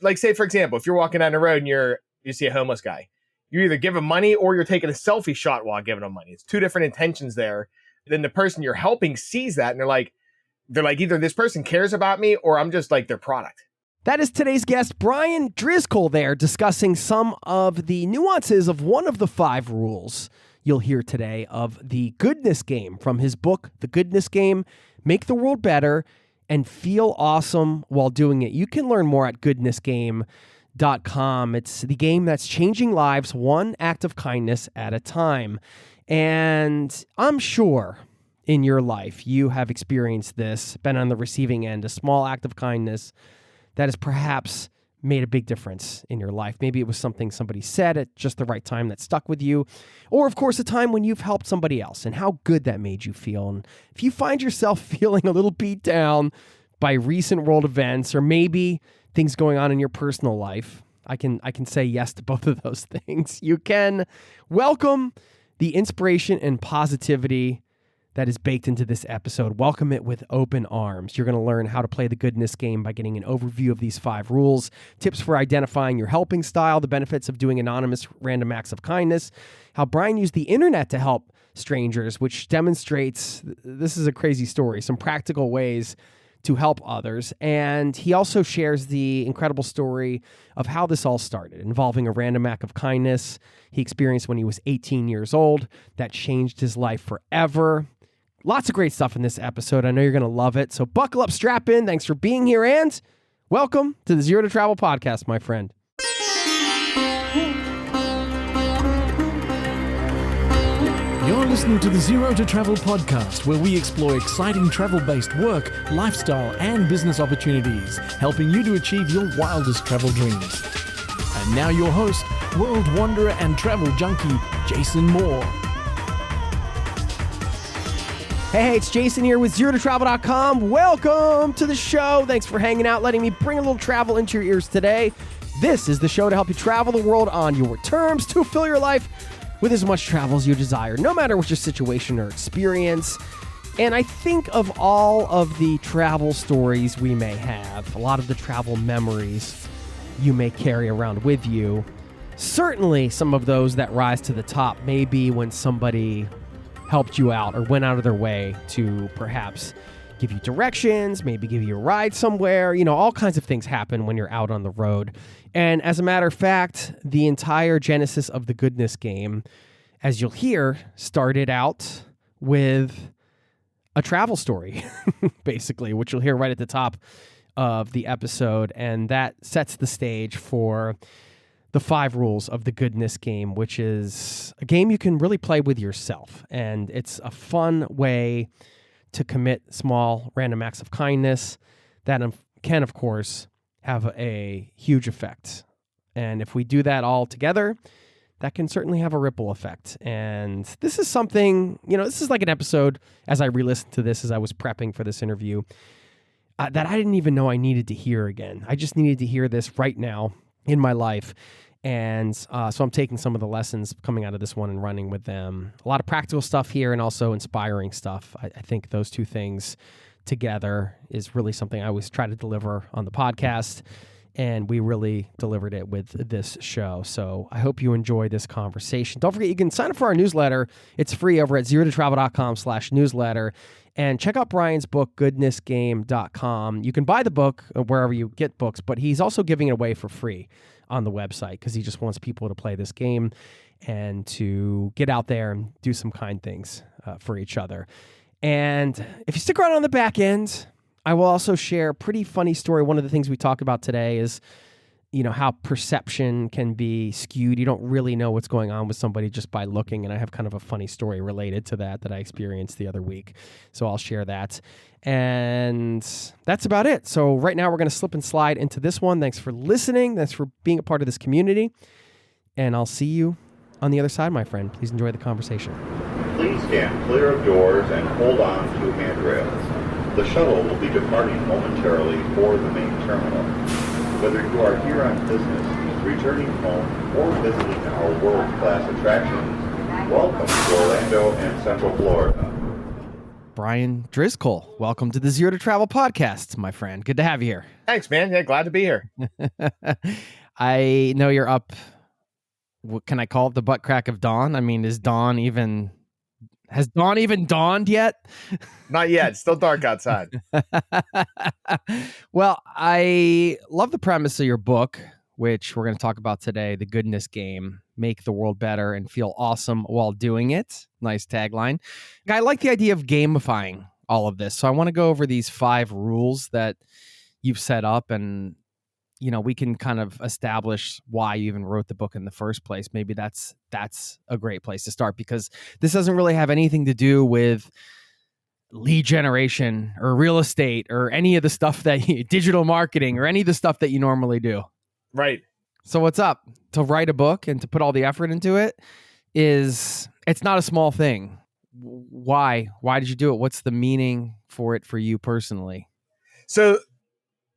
like say, for example, if you're walking down the road and you see a homeless guy, you either give him money or you're taking a selfie shot while giving him money. It's two different intentions there. Then the person you're helping sees that and they're like, either this person cares about me or I'm just like their product. That is today's guest, Bryan Driscoll, there discussing some of the nuances of one of the 5 rules you'll hear today of the goodness game from his book, The Goodness Game, Make the World Better and Feel Awesome While Doing It. You can learn more at goodnessgame.com. It's the game that's changing lives one act of kindness at a time. And I'm sure in your life you have experienced this, been on the receiving end, a small act of kindness that has perhaps made a big difference in your life. Maybe it was something somebody said at just the right time that stuck with you. Or, of course, a time when you've helped somebody else and how good that made you feel. And if you find yourself feeling a little beat down by recent world events or maybe things going on in your personal life, I can say yes to both of those things. You can welcome the inspiration and positivity that is baked into this episode. Welcome it with open arms. You're going to learn how to play the goodness game by getting an overview of these 5 rules, tips for identifying your helping style, the benefits of doing anonymous random acts of kindness, how Bryan used the internet to help strangers, which demonstrates, this is a crazy story, some practical ways to help others. And he also shares the incredible story of how this all started, involving a random act of kindness he experienced when he was 18 years old that changed his life forever. Lots of great stuff in this episode. I know you're going to love it. So buckle up, strap in. Thanks for being here, and welcome to the Zero to Travel podcast, my friend. You're listening to the Zero to Travel podcast, where we explore exciting travel-based work, lifestyle, and business opportunities, helping you to achieve your wildest travel dreams. And now your host, world wanderer and travel junkie, Jason Moore. Hey, it's Jason here with ZeroToTravel.com. Welcome to the show. Thanks for hanging out, letting me bring a little travel into your ears today. This is the show to help you travel the world on your terms, to fill your life with as much travel as you desire, no matter what your situation or experience. And I think of all of the travel stories we may have, a lot of the travel memories you may carry around with you, certainly some of those that rise to the top may be when somebody helped you out or went out of their way to perhaps give you directions, maybe give you a ride somewhere. You know, all kinds of things happen when you're out on the road. And as a matter of fact, the entire genesis of the goodness game, as you'll hear, started out with a travel story, basically, which you'll hear right at the top of the episode. And that sets the stage for the 5 rules of the goodness game, which is a game you can really play with yourself. And it's a fun way to commit small random acts of kindness that can, of course, have a huge effect. And if we do that all together, that can certainly have a ripple effect. And this is something, this is like an episode, as I re-listened to this as I was prepping for this interview, that I didn't even know I needed to hear again. I just needed to hear this right now in my life. And so I'm taking some of the lessons coming out of this one and running with them. A lot of practical stuff here and also inspiring stuff. I think those two things together is really something I always try to deliver on the podcast. And we really delivered it with this show. So I hope you enjoy this conversation. Don't forget, you can sign up for our newsletter. It's free over at zerototravel.com/newsletter. And check out Bryan's book, goodnessgame.com. You can buy the book wherever you get books, but he's also giving it away for free on the website because he just wants people to play this game and to get out there and do some kind things for each other. And if you stick around on the back end, I will also share a pretty funny story. One of the things we talk about today is, how perception can be skewed. You don't really know what's going on with somebody just by looking. And I have kind of a funny story related to that I experienced the other week. So I'll share that. And that's about it. So right now we're going to slip and slide into this one. Thanks for listening. Thanks for being a part of this community. And I'll see you on the other side, my friend. Please enjoy the conversation. Please stand clear of doors and hold on to handrails. The shuttle will be departing momentarily for the main terminal. Whether you are here on business, returning home, or visiting our world-class attractions, welcome to Orlando and Central Florida. Bryan Driscoll. Welcome to the Zero to Travel podcast, my friend. Good to have you here. Thanks, man. Yeah, glad to be here. I know you're up. What can I call it? The butt crack of dawn? I mean, has dawn even dawned yet? Not yet. It's still dark outside. Well, I love the premise of your book, which we're going to talk about today, The Goodness Game, Make the World Better and Feel Awesome While Doing It. Nice tagline. I like the idea of gamifying all of this. So I want to go over these 5 rules that you've set up, and we can kind of establish why you even wrote the book in the first place. Maybe that's a great place to start, because this doesn't really have anything to do with lead generation or real estate or any of the stuff that digital marketing or any of the stuff that you normally do. Right. So what's up? To write a book and to put all the effort into it's not a small thing. Why? Why did you do it? What's the meaning for it for you personally? So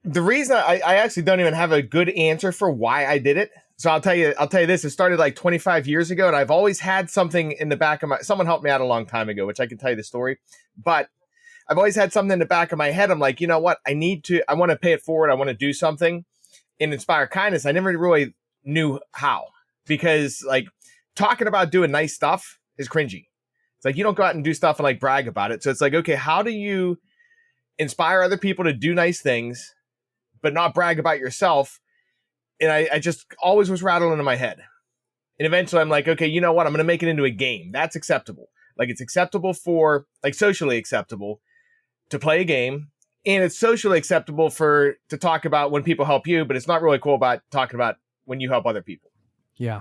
the reason I actually don't even have a good answer for why I did it. So I'll tell you this. It started like 25 years ago, and I've always had something in the back of someone helped me out a long time ago, which I can tell you the story, but I've always had something in the back of my head. I'm like, you know what? I want to pay it forward. I want to do something and inspire kindness. I never really knew how, because like talking about doing nice stuff is cringy. It's like, you don't go out and do stuff and like brag about it. So it's like, okay, how do you inspire other people to do nice things, but not brag about yourself? And I just always was rattling in my head. And eventually I'm like, okay, you know what? I'm going to make it into a game. That's acceptable. Like it's acceptable for like socially acceptable to play a game. And it's socially acceptable to talk about when people help you, but it's not really cool about talking about when you help other people. Yeah.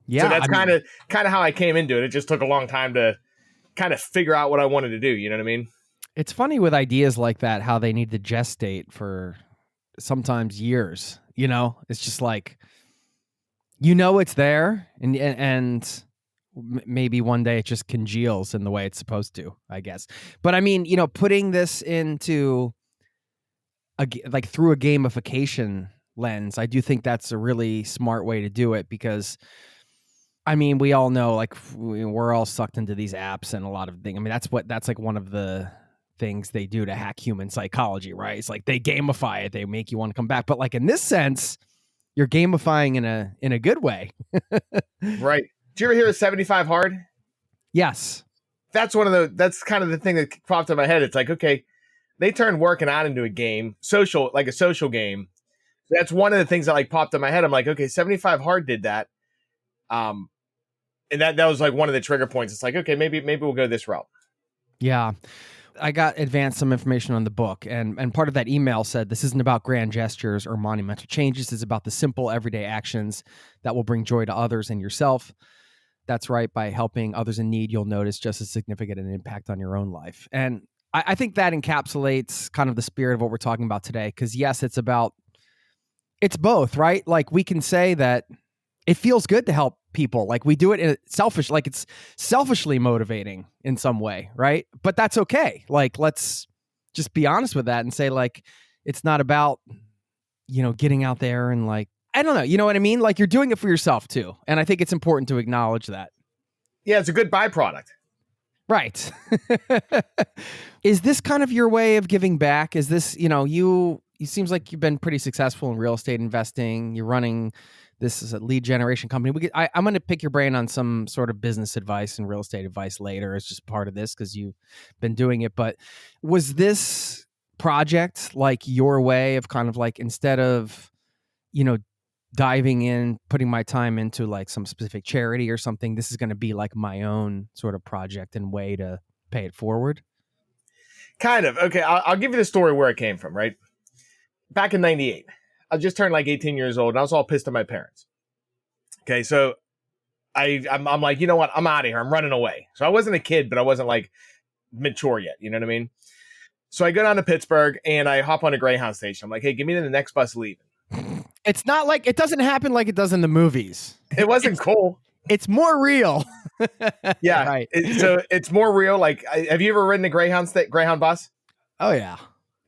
Yeah. So that's kind of how I came into it. It just took a long time to kind of figure out what I wanted to do. You know what I mean? It's funny with ideas like that, how they need to gestate for sometimes years. It's just like, it's there and maybe one day it just congeals in the way it's supposed to, I guess. But I mean, putting this into through a gamification lens, I do think that's a really smart way to do it, because I mean, we all know, like we're all sucked into these apps and a lot of things. I mean, that's like one of the things they do to hack human psychology, right? It's like they gamify it, they make you want to come back. But like in this sense, you're gamifying in a good way. Right. Did you ever hear of 75 Hard? Yes. That's that's kind of the thing that popped in my head. It's like, okay, they turned working out into a game, like a social game. That's one of the things that like popped in my head. I'm like, okay, 75 Hard did that. And that was like one of the trigger points. It's like, okay, maybe we'll go this route. Yeah. I got some information on the book, and part of that email said this isn't about grand gestures or monumental changes. It's about the simple everyday actions that will bring joy to others and yourself. That's right. By helping others in need, you'll notice just as significant an impact on your own life. And I think that encapsulates kind of the spirit of what we're talking about today. Because yes, it's both, right? Like we can say that it feels good to help people. Like we do it in it's selfishly motivating in some way, right? But that's okay. Like, let's just be honest with that and say, like, it's not about, getting out there and like, I don't know, you know what I mean? Like you're doing it for yourself too. And I think it's important to acknowledge that. Yeah, it's a good byproduct. Right. Is this kind of your way of giving back? Is this, you seems like you've been pretty successful in real estate investing. You're running this is a lead generation company. I'm going to pick your brain on some sort of business advice and real estate advice later. It's just part of this because you've been doing it. But was this project like your way of kind of like, instead of, diving in, putting my time into like some specific charity or something, this is going to be like my own sort of project and way to pay it forward? Kind of. Okay, I'll give you the story where it came from, right? Back in 98. I just turned like 18 years old, and I was all pissed at my parents. Okay, so I'm like, you know what? I'm out of here. I'm running away. So I wasn't a kid, but I wasn't like mature yet. You know what I mean? So I go down to Pittsburgh, and I hop on a Greyhound station. I'm like, hey, give me the next bus leaving. It's not like, it doesn't happen like it does in the movies. It wasn't cool. It's more real. Yeah. Right. So it's more real. Like, have you ever ridden a Greyhound bus? Oh, yeah.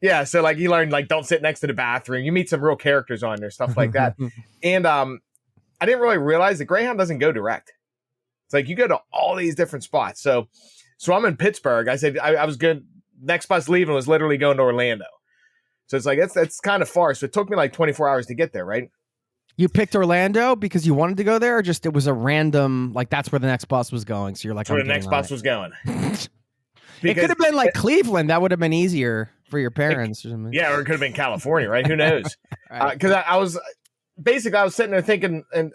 Yeah, so like you learn like don't sit next to the bathroom. You meet some real characters on there, stuff like that. And I didn't really realize that Greyhound doesn't go direct. It's like you go to all these different spots. So So I'm in Pittsburgh. I said I was good. Next bus leaving was literally going to Orlando. So it's like, that's kind of far. So it took me like 24 hours to get there, right? You picked Orlando because you wanted to go there, or just it was a random, like that's where the next bus was going. So you're like, That's where the next bus was going. It could have been like Cleveland. That would have been easier for your parents. Or something. Yeah, or it could have been California, right? Who knows? Because Right. I was sitting there thinking, and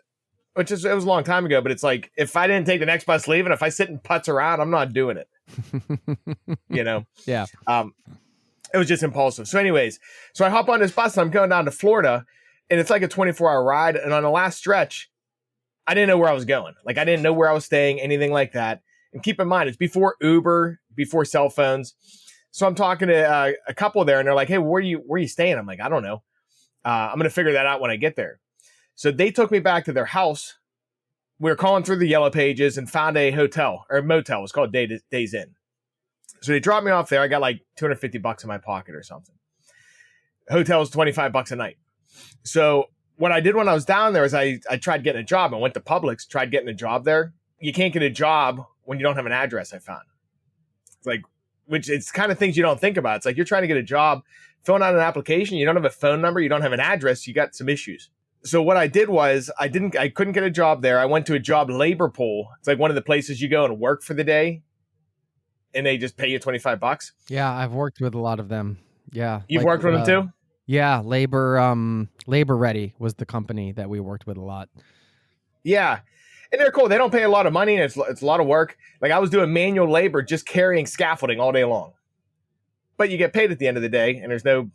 it was a long time ago, but it's like, if I didn't take the next bus leaving, if I sit and putz around, I'm not doing it. Yeah. It was just impulsive. So anyways, so I hop on this bus and I'm going down to Florida, and it's like a 24-hour ride. And on the last stretch, I didn't know where I was going. Like, I didn't know where I was staying, anything like that. And keep in mind, it's before Uber, before cell phones. So I'm talking to a couple there, and they're like, "Hey, where are you staying?" I'm like, "I don't know. I'm going to figure that out when I get there." So they took me back to their house. We were calling through the yellow pages and found a hotel or a motel. It was called Days Inn. So they dropped me off there. I got like $250 in my pocket or something. Hotel was $25 a night. So what I did when I was down there is I tried getting a job. I went to Publix, tried getting a job there. You can't get a job when you don't have an address, I found. It's like, which it's kind of things you don't think about. It's like you're trying to get a job, filling out an application, you don't have a phone number, you don't have an address, you got some issues. So what I did was I couldn't get a job there. I went to a job labor pool. It's like one of the places you go and work for the day, and they just pay you $25. Yeah, I've worked with a lot of them. Yeah. You've worked with them too? Yeah, Labor Ready was the company that we worked with a lot. Yeah. And they're cool. They don't pay a lot of money, and it's a lot of work. Like, I was doing manual labor, just carrying scaffolding all day long. But you get paid at the end of the day, and there's no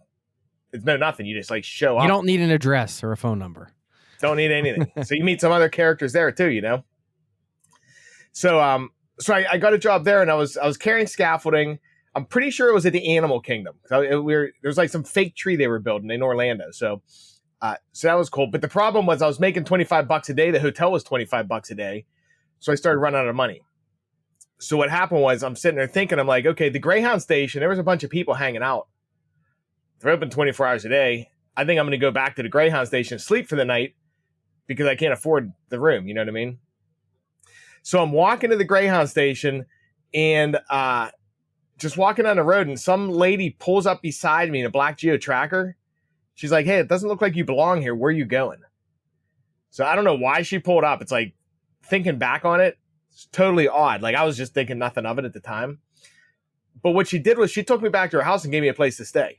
nothing. You just like show up. You don't need an address or a phone number. Don't need anything. So you meet some other characters there too, So I got a job there, and I was carrying scaffolding. I'm pretty sure it was at the Animal Kingdom. There's like some fake tree they were building in Orlando. So that was cool. But the problem was I was making $25 a day. The hotel was $25 a day. So I started running out of money. So what happened was I'm sitting there thinking, I'm like, okay, the Greyhound station, there was a bunch of people hanging out. They're open 24 hours a day. I think I'm going to go back to the Greyhound station, sleep for the night, because I can't afford the room. You know what I mean? So I'm walking to the Greyhound station, and just walking on the road, and some lady pulls up beside me in a black Geo Tracker. She's like, "Hey, it doesn't look like you belong here. Where are you going?" So I don't know why she pulled up. It's like, thinking back on it, it's totally odd. Like, I was just thinking nothing of it at the time. But what she did was she took me back to her house and gave me a place to stay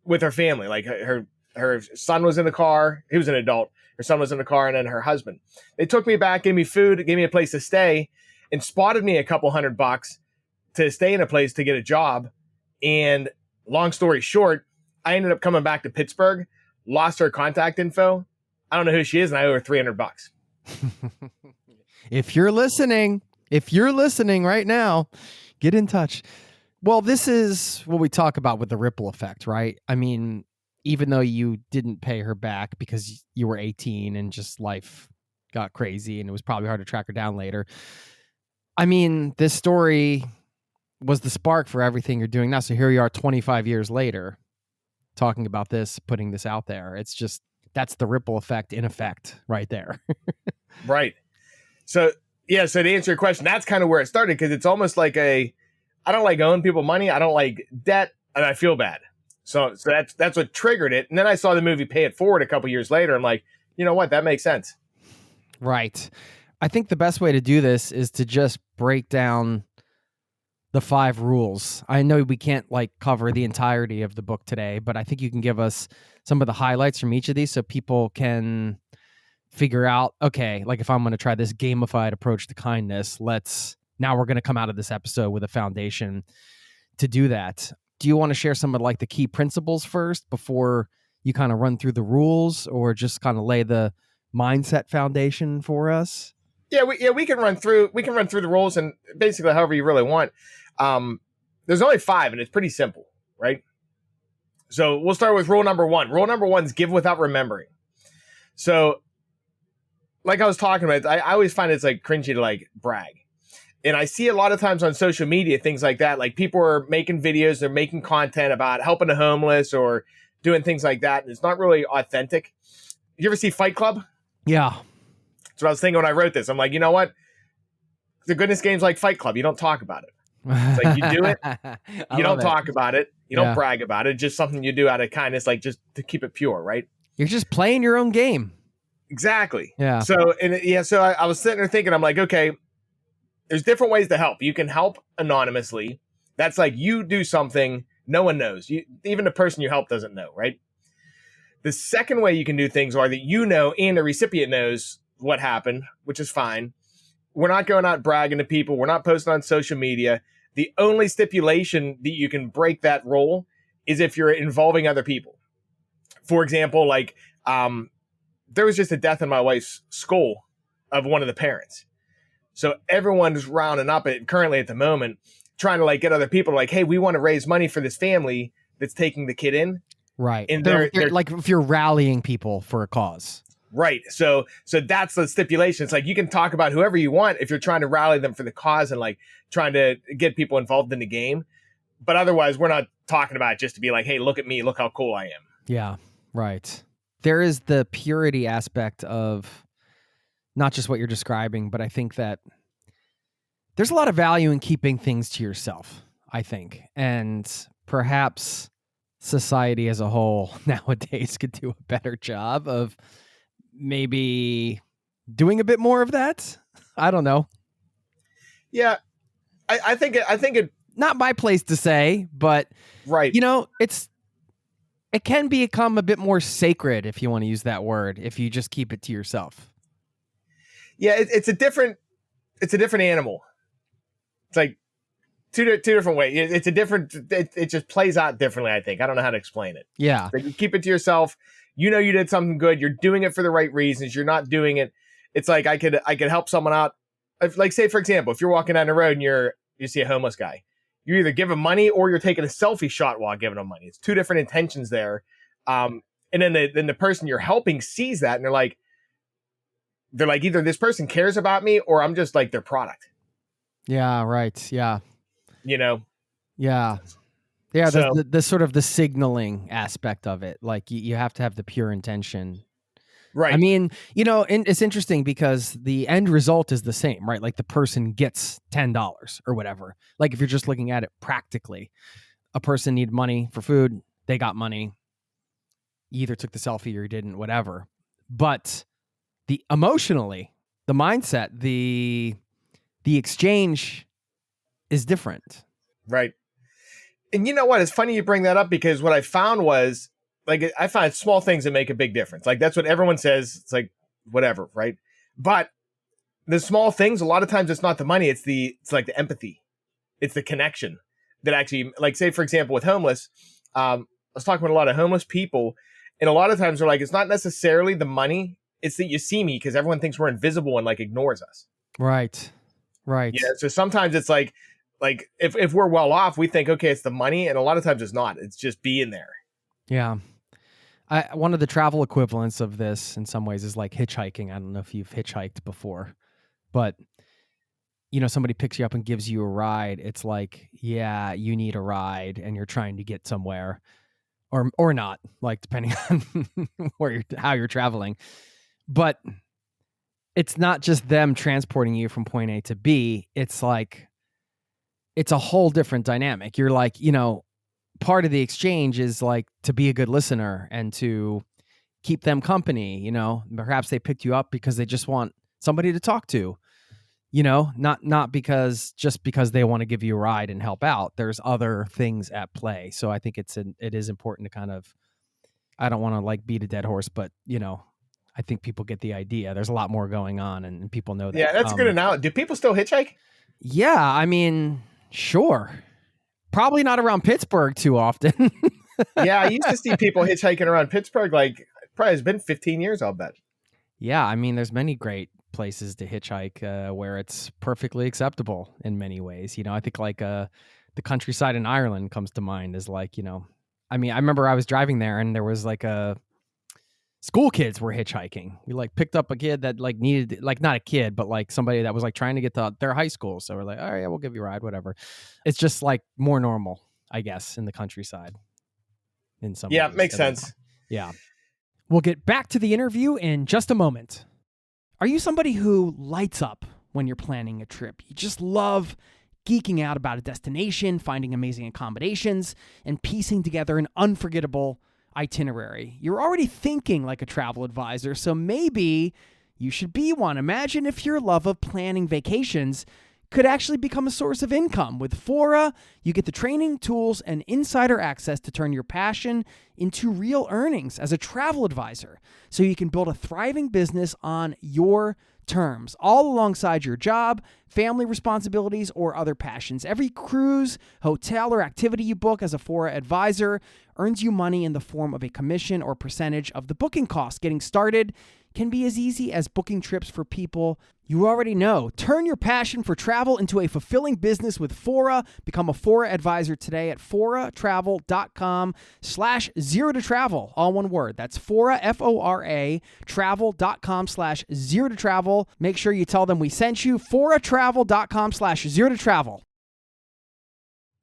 with her family. Like, her son was in the car. He was an adult. Her son was in the car, and then her husband. They took me back, gave me food, gave me a place to stay, and spotted me a couple $100 to stay in a place to get a job. And long story short, I ended up coming back to Pittsburgh, lost her contact info. I don't know who she is, and I owe her $300. If you're listening right now, get in touch. Well, this is what we talk about with the ripple effect, right? I mean, even though you didn't pay her back because you were 18 and just life got crazy and it was probably hard to track her down later. I mean, this story was the spark for everything you're doing now. So here you are 25 years later talking about this, putting this out there. It's just, that's the ripple effect in effect right there. Right. So, yeah, so to answer your question, that's kind of where it started, because it's almost like I don't like owing people money. I don't like debt, and I feel bad. So that's what triggered it. And then I saw the movie Pay It Forward a couple years later. I'm like, you know what? That makes sense. Right. I think the best way to do this is to just break down the 5 rules. I know we can't like cover the entirety of the book today, but I think you can give us some of the highlights from each of these so people can figure out, okay, like if I'm going to try this gamified approach to kindness, now we're going to come out of this episode with a foundation to do that. Do you want to share some of like the key principles first before you kind of run through the rules, or just kind of lay the mindset foundation for us? Yeah, we can run through the rules, and basically however you really want. There's only 5, and it's pretty simple, right? So we'll start with rule number 1. Rule number 1 is give without remembering. So, like I was talking about, I always find it's like cringy to like brag. And I see a lot of times on social media, things like that, like people are making videos, they're making content about helping the homeless or doing things like that. And it's not really authentic. You ever see Fight Club? Yeah. That's what I was thinking when I wrote this. I'm like, you know what? the goodness game's like Fight Club. You don't talk about it. It's like you do it, you don't talk about it, you don't brag about it. Just something you do out of kindness, like just to keep it pure, right? You're just playing your own game. Exactly. Yeah. So I was sitting there thinking, I'm like, okay, there's different ways to help. You can help anonymously. That's like you do something no one knows. Even the person you help doesn't know, right? The second way you can do things are that you know and the recipient knows what happened, which is fine. We're not going out bragging to people. We're not posting on social media. The only stipulation that you can break that role is if you're involving other people. For example, like there was just a death in my wife's school of one of the parents. So everyone's rounding up currently at the moment, trying to like get other people like, hey, we want to raise money for this family that's taking the kid in. Right. And they're like if you're rallying people for a cause. Right. So that's the stipulation. It's like you can talk about whoever you want if you're trying to rally them for the cause and like trying to get people involved in the game. But otherwise, we're not talking about it just to be like, hey, look at me. Look how cool I am. Yeah. Right. There is the purity aspect of not just what you're describing, but I think that there's a lot of value in keeping things to yourself, I think. And perhaps society as a whole nowadays could do a better job of maybe doing a bit more of that. I don't know. Yeah. I think it not my place to say, but right. You know, it can become a bit more sacred, if you want to use that word, if you just keep it to yourself. Yeah, it's a different animal. It's like two different ways. It's a different. It just plays out differently. I think I don't know how to explain it. Yeah, like you keep it to yourself. You know you did something good. You're doing it for the right reasons. You're not doing it. It's like I could help someone out. Like say for example, if you're walking down the road and you see a homeless guy, you either give him money or you're taking a selfie shot while giving him money. It's two different intentions there. And then the person you're helping sees that and they're like either this person cares about me or I'm just like their product. Yeah. Right. Yeah. You know. Yeah. Yeah. So, the sort of the signaling aspect of it, like you have to have the pure intention. Right. I mean, you know, and it's interesting because the end result is the same, right? Like the person gets $10 or whatever. Like if you're just looking at it practically, a person needed money for food, they got money. You either took the selfie or you didn't, whatever. But the emotionally, the mindset, the exchange is different. Right. And you know what? It's funny you bring that up because what I found was like, I find small things that make a big difference. Like that's what everyone says. It's like, whatever. Right. But the small things, a lot of times it's not the money. It's like the empathy. It's the connection that actually, like say, for example, with homeless, I was talking with a lot of homeless people and a lot of times they're like, it's not necessarily the money. It's that you see me because everyone thinks we're invisible and like ignores us. Right. Right. Yeah. So sometimes it's like if we're well off, we think, okay, it's the money. And a lot of times it's not. It's just being there. Yeah. One of the travel equivalents of this in some ways is like hitchhiking. I don't know if you've hitchhiked before, but you know, somebody picks you up and gives you a ride. It's like, yeah, you need a ride and you're trying to get somewhere or not, like depending on how you're traveling. But it's not just them transporting you from point A to B. It's like, it's a whole different dynamic. You're like, you know, part of the exchange is like to be a good listener and to keep them company, you know, perhaps they picked you up because they just want somebody to talk to, you know, not because they want to give you a ride and help out. There's other things at play. So I think it is important to kind of, I don't want to like beat a dead horse, but you know, I think people get the idea. There's a lot more going on and people know that. Yeah, that's good enough. Do people still hitchhike? Yeah, I mean, sure. Probably not around Pittsburgh too often. Yeah, I used to see people hitchhiking around Pittsburgh. Like, probably has been 15 years, I'll bet. Yeah, I mean, there's many great places to hitchhike where it's perfectly acceptable in many ways. You know, I think like the countryside in Ireland comes to mind as like, you know, I mean, I remember I was driving there and there was like school kids were hitchhiking. We like picked up a kid that like needed, like not a kid, but like somebody that was like trying to get to their high school. So we're like, all right, yeah, we'll give you a ride, whatever. It's just like more normal, I guess, in the countryside. In some yeah, ways. Makes sense. Yeah. We'll get back to the interview in just a moment. Are you somebody who lights up when you're planning a trip. You just love geeking out about a destination, finding amazing accommodations, and piecing together an unforgettable itinerary. You're already thinking like a travel advisor, so maybe you should be one. Imagine if your love of planning vacations could actually become a source of income. With Fora, you get the training, tools, and insider access to turn your passion into real earnings as a travel advisor, so you can build a thriving business on your terms, all alongside your job, family responsibilities, or other passions. Every cruise, hotel, or activity you book as a Fora advisor earns you money in the form of a commission or percentage of the booking cost. Getting started can be as easy as booking trips for people you already know. Turn your passion for travel into a fulfilling business with Fora. Become a Fora advisor today at foratravel.com/zero to travel. All one word. That's Fora, Fora, travel.com/zero to travel. Make sure you tell them we sent you. Foratravel.com/zero to travel.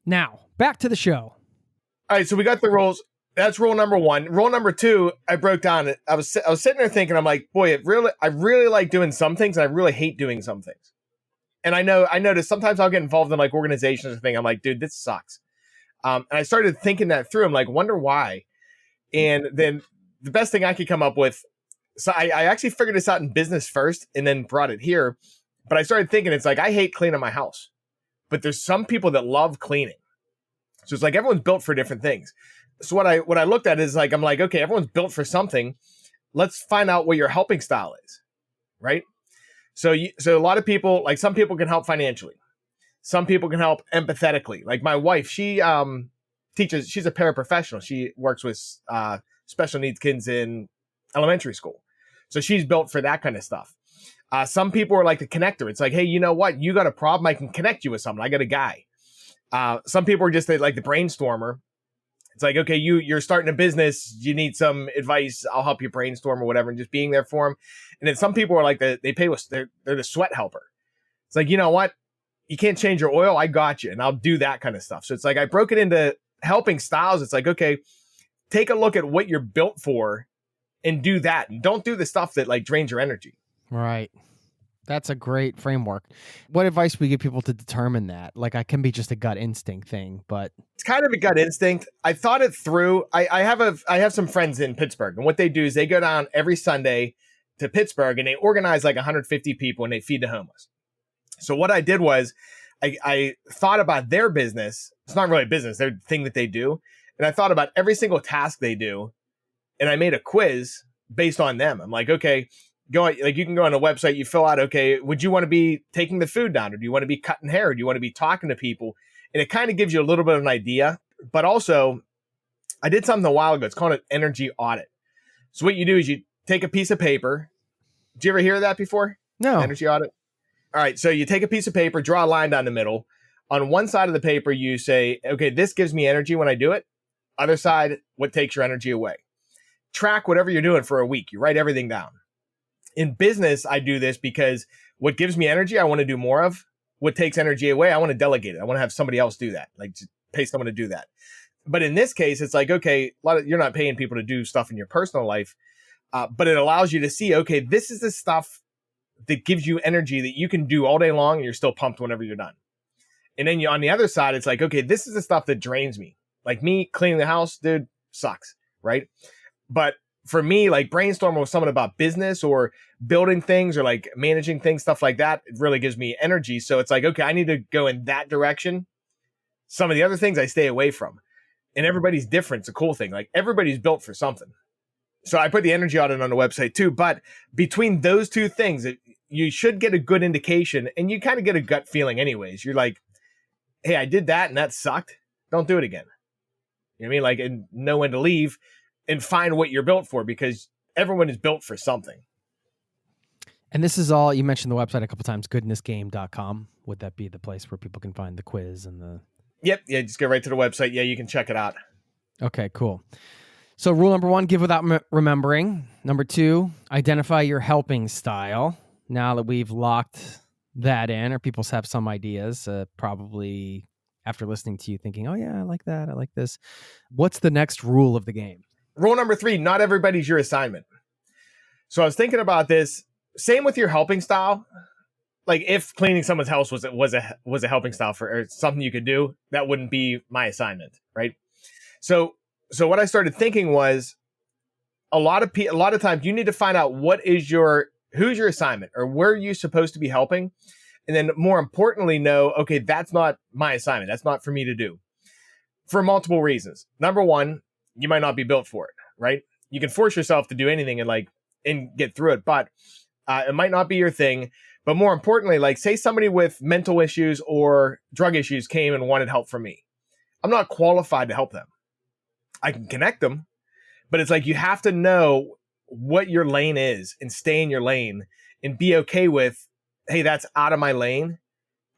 Now, back to the show. All right, so we got the rules. That's rule number one. Rule number two, I broke down. I was sitting there thinking, I'm like, boy, I really like doing some things, and I really hate doing some things. And I noticed sometimes I'll get involved in like organizations or thing. I'm like, dude, this sucks. And I started thinking that through. I'm like, wonder why. And then the best thing I could come up with. So I actually figured this out in business first, and then brought it here. But I started thinking, it's like I hate cleaning my house, but there's some people that love cleaning. So it's like everyone's built for different things. So what I looked at is like, I'm like, okay, everyone's built for something. Let's find out what your helping style is, right? So a lot of people, like some people can help financially. Some people can help empathetically. Like my wife, she teaches, she's a paraprofessional. She works with special needs kids in elementary school. So she's built for that kind of stuff. Some people are like the connector. It's like, hey, you know what? You got a problem. I can connect you with someone. I got a guy. Some people are just like the brainstormer. It's like, okay, you're starting a business. You need some advice. I'll help you brainstorm or whatever, and just being there for them. And then some people are like they're the sweat helper. It's like, you know what? You can't change your oil. I got you. And I'll do that kind of stuff. So it's like, I broke it into helping styles. It's like, okay, take a look at what you're built for and do that. And don't do the stuff that like drains your energy. Right. That's a great framework. What advice would you give people to determine that? Like, I can be just a gut instinct thing, but it's kind of a gut instinct. I thought it through. I have some friends in Pittsburgh, and what they do is they go down every Sunday to Pittsburgh and they organize like 150 people and they feed the homeless. So what I did was I thought about their business. It's not really a business, their thing that they do. And I thought about every single task they do. And I made a quiz based on them. I'm like, okay, you can go on a website, you fill out, okay, would you want to be taking the food down? Or do you want to be cutting hair? Or do you want to be talking to people? And it kind of gives you a little bit of an idea. But also, I did something a while ago. It's called an energy audit. So what you do is you take a piece of paper. Did you ever hear of that before? No. Energy audit? All right. So you take a piece of paper, draw a line down the middle. On one side of the paper, you say, okay, this gives me energy when I do it. Other side, what takes your energy away? Track whatever you're doing for a week. You write everything down. In business, I do this because what gives me energy, I want to do more of. What takes energy away, I want to delegate it. I want to have somebody else do that, like just pay someone to do that. But in this case, it's like, okay, you're not paying people to do stuff in your personal life, but it allows you to see, okay, this is the stuff that gives you energy that you can do all day long and you're still pumped whenever you're done. And then on the other side, it's like, okay, this is the stuff that drains me. Like me cleaning the house, dude, sucks, right? But for me, like brainstorming with someone about business or building things or like managing things, stuff like that, it really gives me energy. So it's like, okay, I need to go in that direction. Some of the other things I stay away from. And everybody's different. It's a cool thing. Like everybody's built for something. So I put the energy audit on the website too. But between those two things, you should get a good indication, and you kind of get a gut feeling anyways. You're like, hey, I did that and that sucked. Don't do it again. You know what I mean? Like, and know when to leave. And find what you're built for, because everyone is built for something. And this is all, you mentioned the website a couple times, goodnessgame.com. Would that be the place where people can find the quiz and the... Yep. Yeah. Just go right to the website. Yeah. You can check it out. Okay, cool. So rule number one, give without remembering. Number two, identify your helping style. Now that we've locked that in, or people have some ideas, probably after listening to you thinking, oh yeah, I like that. I like this. What's the next rule of the game? Rule number three, not everybody's your assignment. So I was thinking about this. Same with your helping style. like if cleaning someone's house was a helping style for or something you could do, that wouldn't be my assignment, right? So what I started thinking was a lot of times you need to find out who's your assignment or where are you supposed to be helping, and then more importantly know, okay, that's not my assignment, that's not for me to do, for multiple reasons. Number one, you might not be built for it, right? You can force yourself to do anything and get through it, but it might not be your thing. But more importantly, like say somebody with mental issues or drug issues came and wanted help from me. I'm not qualified to help them. I can connect them, but it's like you have to know what your lane is and stay in your lane and be okay with, hey, that's out of my lane.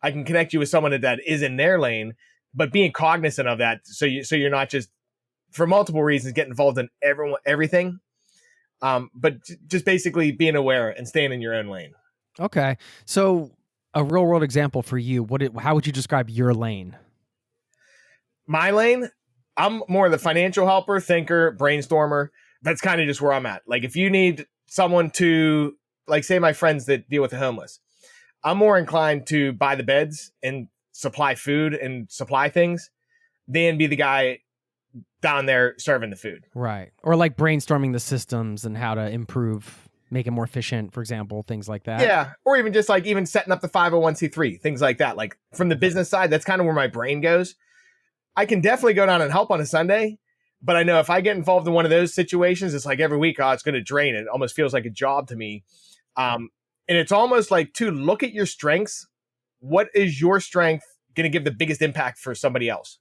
I can connect you with someone that is in their lane, but being cognizant of that, so you're not just, for multiple reasons, get involved in everything. But just basically being aware and staying in your own lane. Okay, so a real world example for you. How would you describe your lane? My lane, I'm more the financial helper, thinker, brainstormer. That's kind of just where I'm at. Like if you need someone to, like say my friends that deal with the homeless, I'm more inclined to buy the beds and supply food and supply things than be the guy down there serving the food. Right. Or like brainstorming the systems and how to improve, make it more efficient, for example, things like that. Yeah. Or even just like even setting up the 501c3, things like that. Like from the business side, that's kind of where my brain goes. I can definitely go down and help on a Sunday, but I know if I get involved in one of those situations, it's like every week, it's going to drain. It almost feels like a job to me. And it's almost like to look at your strengths. What is your strength going to give the biggest impact for somebody else?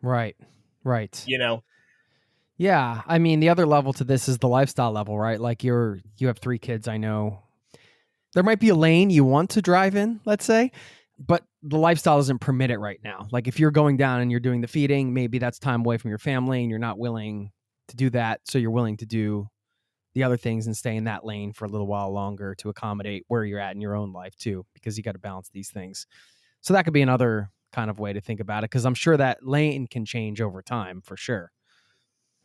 Right. Right. You know? Yeah. I mean, the other level to this is the lifestyle level, right? Like you have 3 kids, I know. There might be a lane you want to drive in, let's say, but the lifestyle doesn't permit it right now. Like if you're going down and you're doing the feeding, maybe that's time away from your family and you're not willing to do that. So you're willing to do the other things and stay in that lane for a little while longer to accommodate where you're at in your own life too, because you got to balance these things. So that could be another kind of way to think about it, because I'm sure that lane can change over time for sure.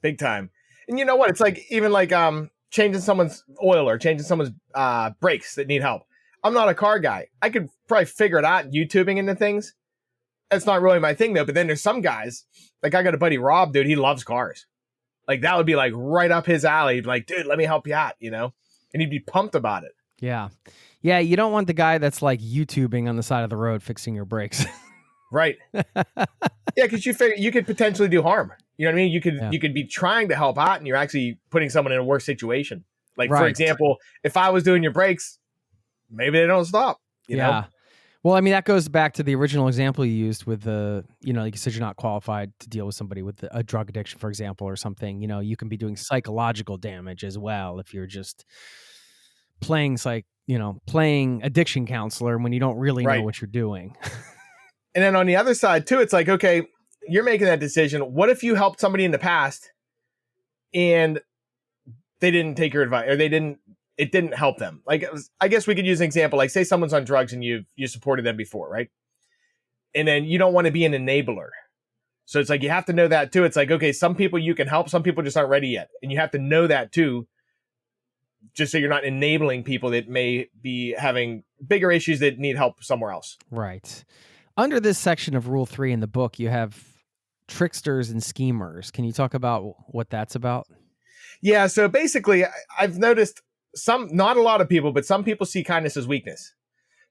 Big time. And you know what? It's like even like changing someone's oil or changing someone's brakes that need help. I'm not a car guy. I could probably figure it out YouTubing into things. That's not really my thing though. But then there's some guys, like I got a buddy Rob, dude, he loves cars. Like that would be like right up his alley. He'd be like, dude, let me help you out, you know? And he'd be pumped about it. Yeah. Yeah, you don't want the guy that's like YouTubing on the side of the road fixing your brakes. Right. Yeah, because you figure you could potentially do harm. You know what I mean? You could be trying to help out and you're actually putting someone in a worse situation. Like, for example, if I was doing your brakes, maybe they don't stop. You know? Well, I mean, that goes back to the original example you used with the, like you said, you're not qualified to deal with somebody with a drug addiction, for example, or something. You can be doing psychological damage as well if you're just playing addiction counselor when you don't really know what you're doing. And then on the other side too, it's like, okay, you're making that decision. What if you helped somebody in the past and they didn't take your advice or it didn't help them? Like, I guess we could use an example, like say someone's on drugs and you supported them before, right? And then you don't want to be an enabler. So it's like, you have to know that too. It's like, okay, some people you can help, some people just aren't ready yet. And you have to know that too, just so you're not enabling people that may be having bigger issues that need help somewhere else. Right. Under this section of Rule 3 in the book, you have tricksters and schemers. Can you talk about what that's about? Yeah, so basically, I've noticed not a lot of people, but some people see kindness as weakness.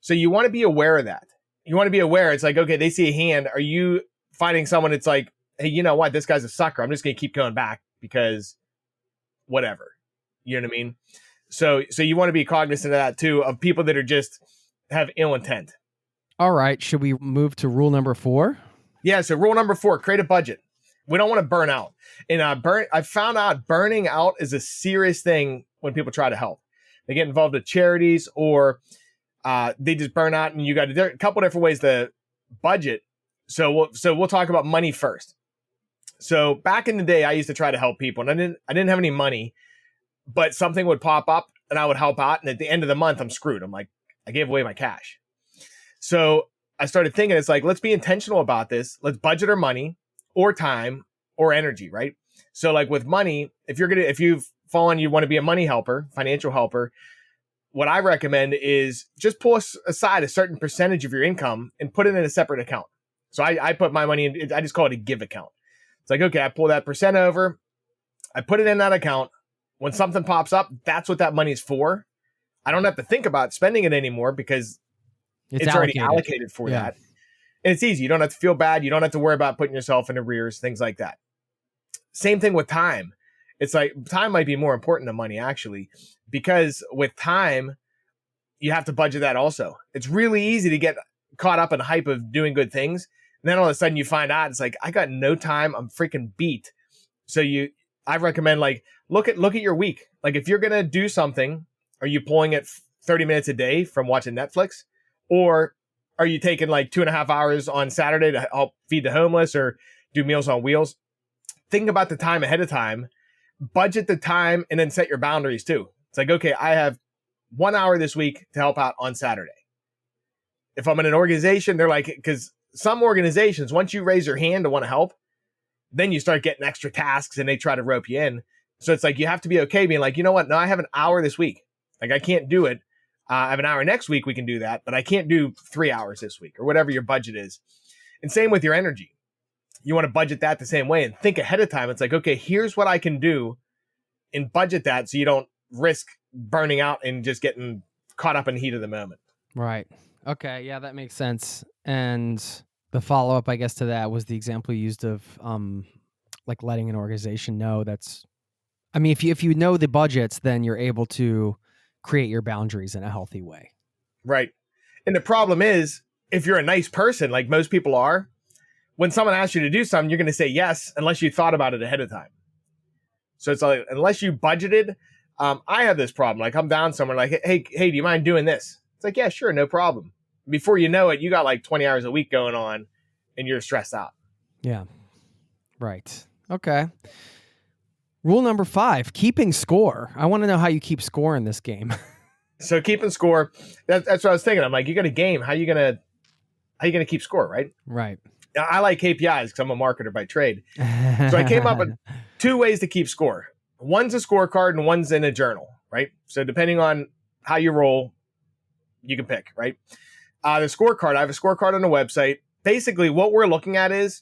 So you want to be aware of that. You want to be aware. It's like, okay, they see a hand. Are you finding someone that's like, hey, you know what? This guy's a sucker. I'm just going to keep going back because whatever. You know what I mean? So you want to be cognizant of that too, of people that are just have ill intent. All right. Should we move to rule number 4? Yeah. So rule number 4, create a budget. We don't want to burn out. And I found out burning out is a serious thing when people try to help. They get involved with charities or they just burn out, and there are a couple different ways to budget. So we'll talk about money first. So back in the day, I used to try to help people, and I didn't have any money, but something would pop up and I would help out. And at the end of the month, I'm screwed. I'm like, I gave away my cash. So I started thinking, it's like, let's be intentional about this. Let's budget our money or time or energy, right? So like with money, if you've fallen, you want to be a money helper, financial helper, what I recommend is just pull aside a certain percentage of your income and put it in a separate account. So I put my money in, I just call it a give account. It's like, okay, I pull that percent over, I put it in that account. When something pops up, that's what that money is for. I don't have to think about spending it anymore because it's already allocated for that. And it's easy. You don't have to feel bad. You don't have to worry about putting yourself in arrears, things like that. Same thing with time. It's like time might be more important than money, actually, because with time, you have to budget that also. It's really easy to get caught up in the hype of doing good things. And then all of a sudden you find out it's like, I got no time. I'm freaking beat. So I recommend like, look at your week. Like if you're going to do something, are you pulling it 30 minutes a day from watching Netflix? Or are you taking like 2.5 hours on Saturday to help feed the homeless or do Meals on Wheels? Think about the time ahead of time, budget the time, and then set your boundaries too. It's like, okay, I have 1 hour this week to help out on Saturday. If I'm in an organization, they're like, because some organizations, once you raise your hand to want to help, then you start getting extra tasks and they try to rope you in. So it's like, you have to be okay being like, you know what? No, I have an hour this week. Like I can't do it. I have an hour next week. We can do that, but I can't do 3 hours this week or whatever your budget is. And same with your energy. You want to budget that the same way and think ahead of time. It's like, okay, here's what I can do and budget that so you don't risk burning out and just getting caught up in the heat of the moment. Right. Okay. Yeah, that makes sense. And the follow-up, I guess, to that was the example you used of like letting an organization know that's, I mean, if you know the budgets, then you're able to create your boundaries in a healthy way. Right. And the problem is, if you're a nice person, like most people are, when someone asks you to do something, you're going to say yes, unless you thought about it ahead of time. So it's like, unless you budgeted, I have this problem. Like I'm down somewhere like, hey, do you mind doing this? It's like, yeah, sure. No problem. Before you know it, you got like 20 hours a week going on and you're stressed out. Yeah. Right. Okay. Rule number 5, keeping score. I want to know how you keep score in this game. So keeping score, that's what I was thinking. I'm like, you got a game. How you gonna keep score, right? Right. I like KPIs because I'm a marketer by trade. So I came up with 2 ways to keep score. One's a scorecard and one's in a journal, right? So depending on how you roll, you can pick, right? The scorecard, I have a scorecard on the website. Basically, what we're looking at is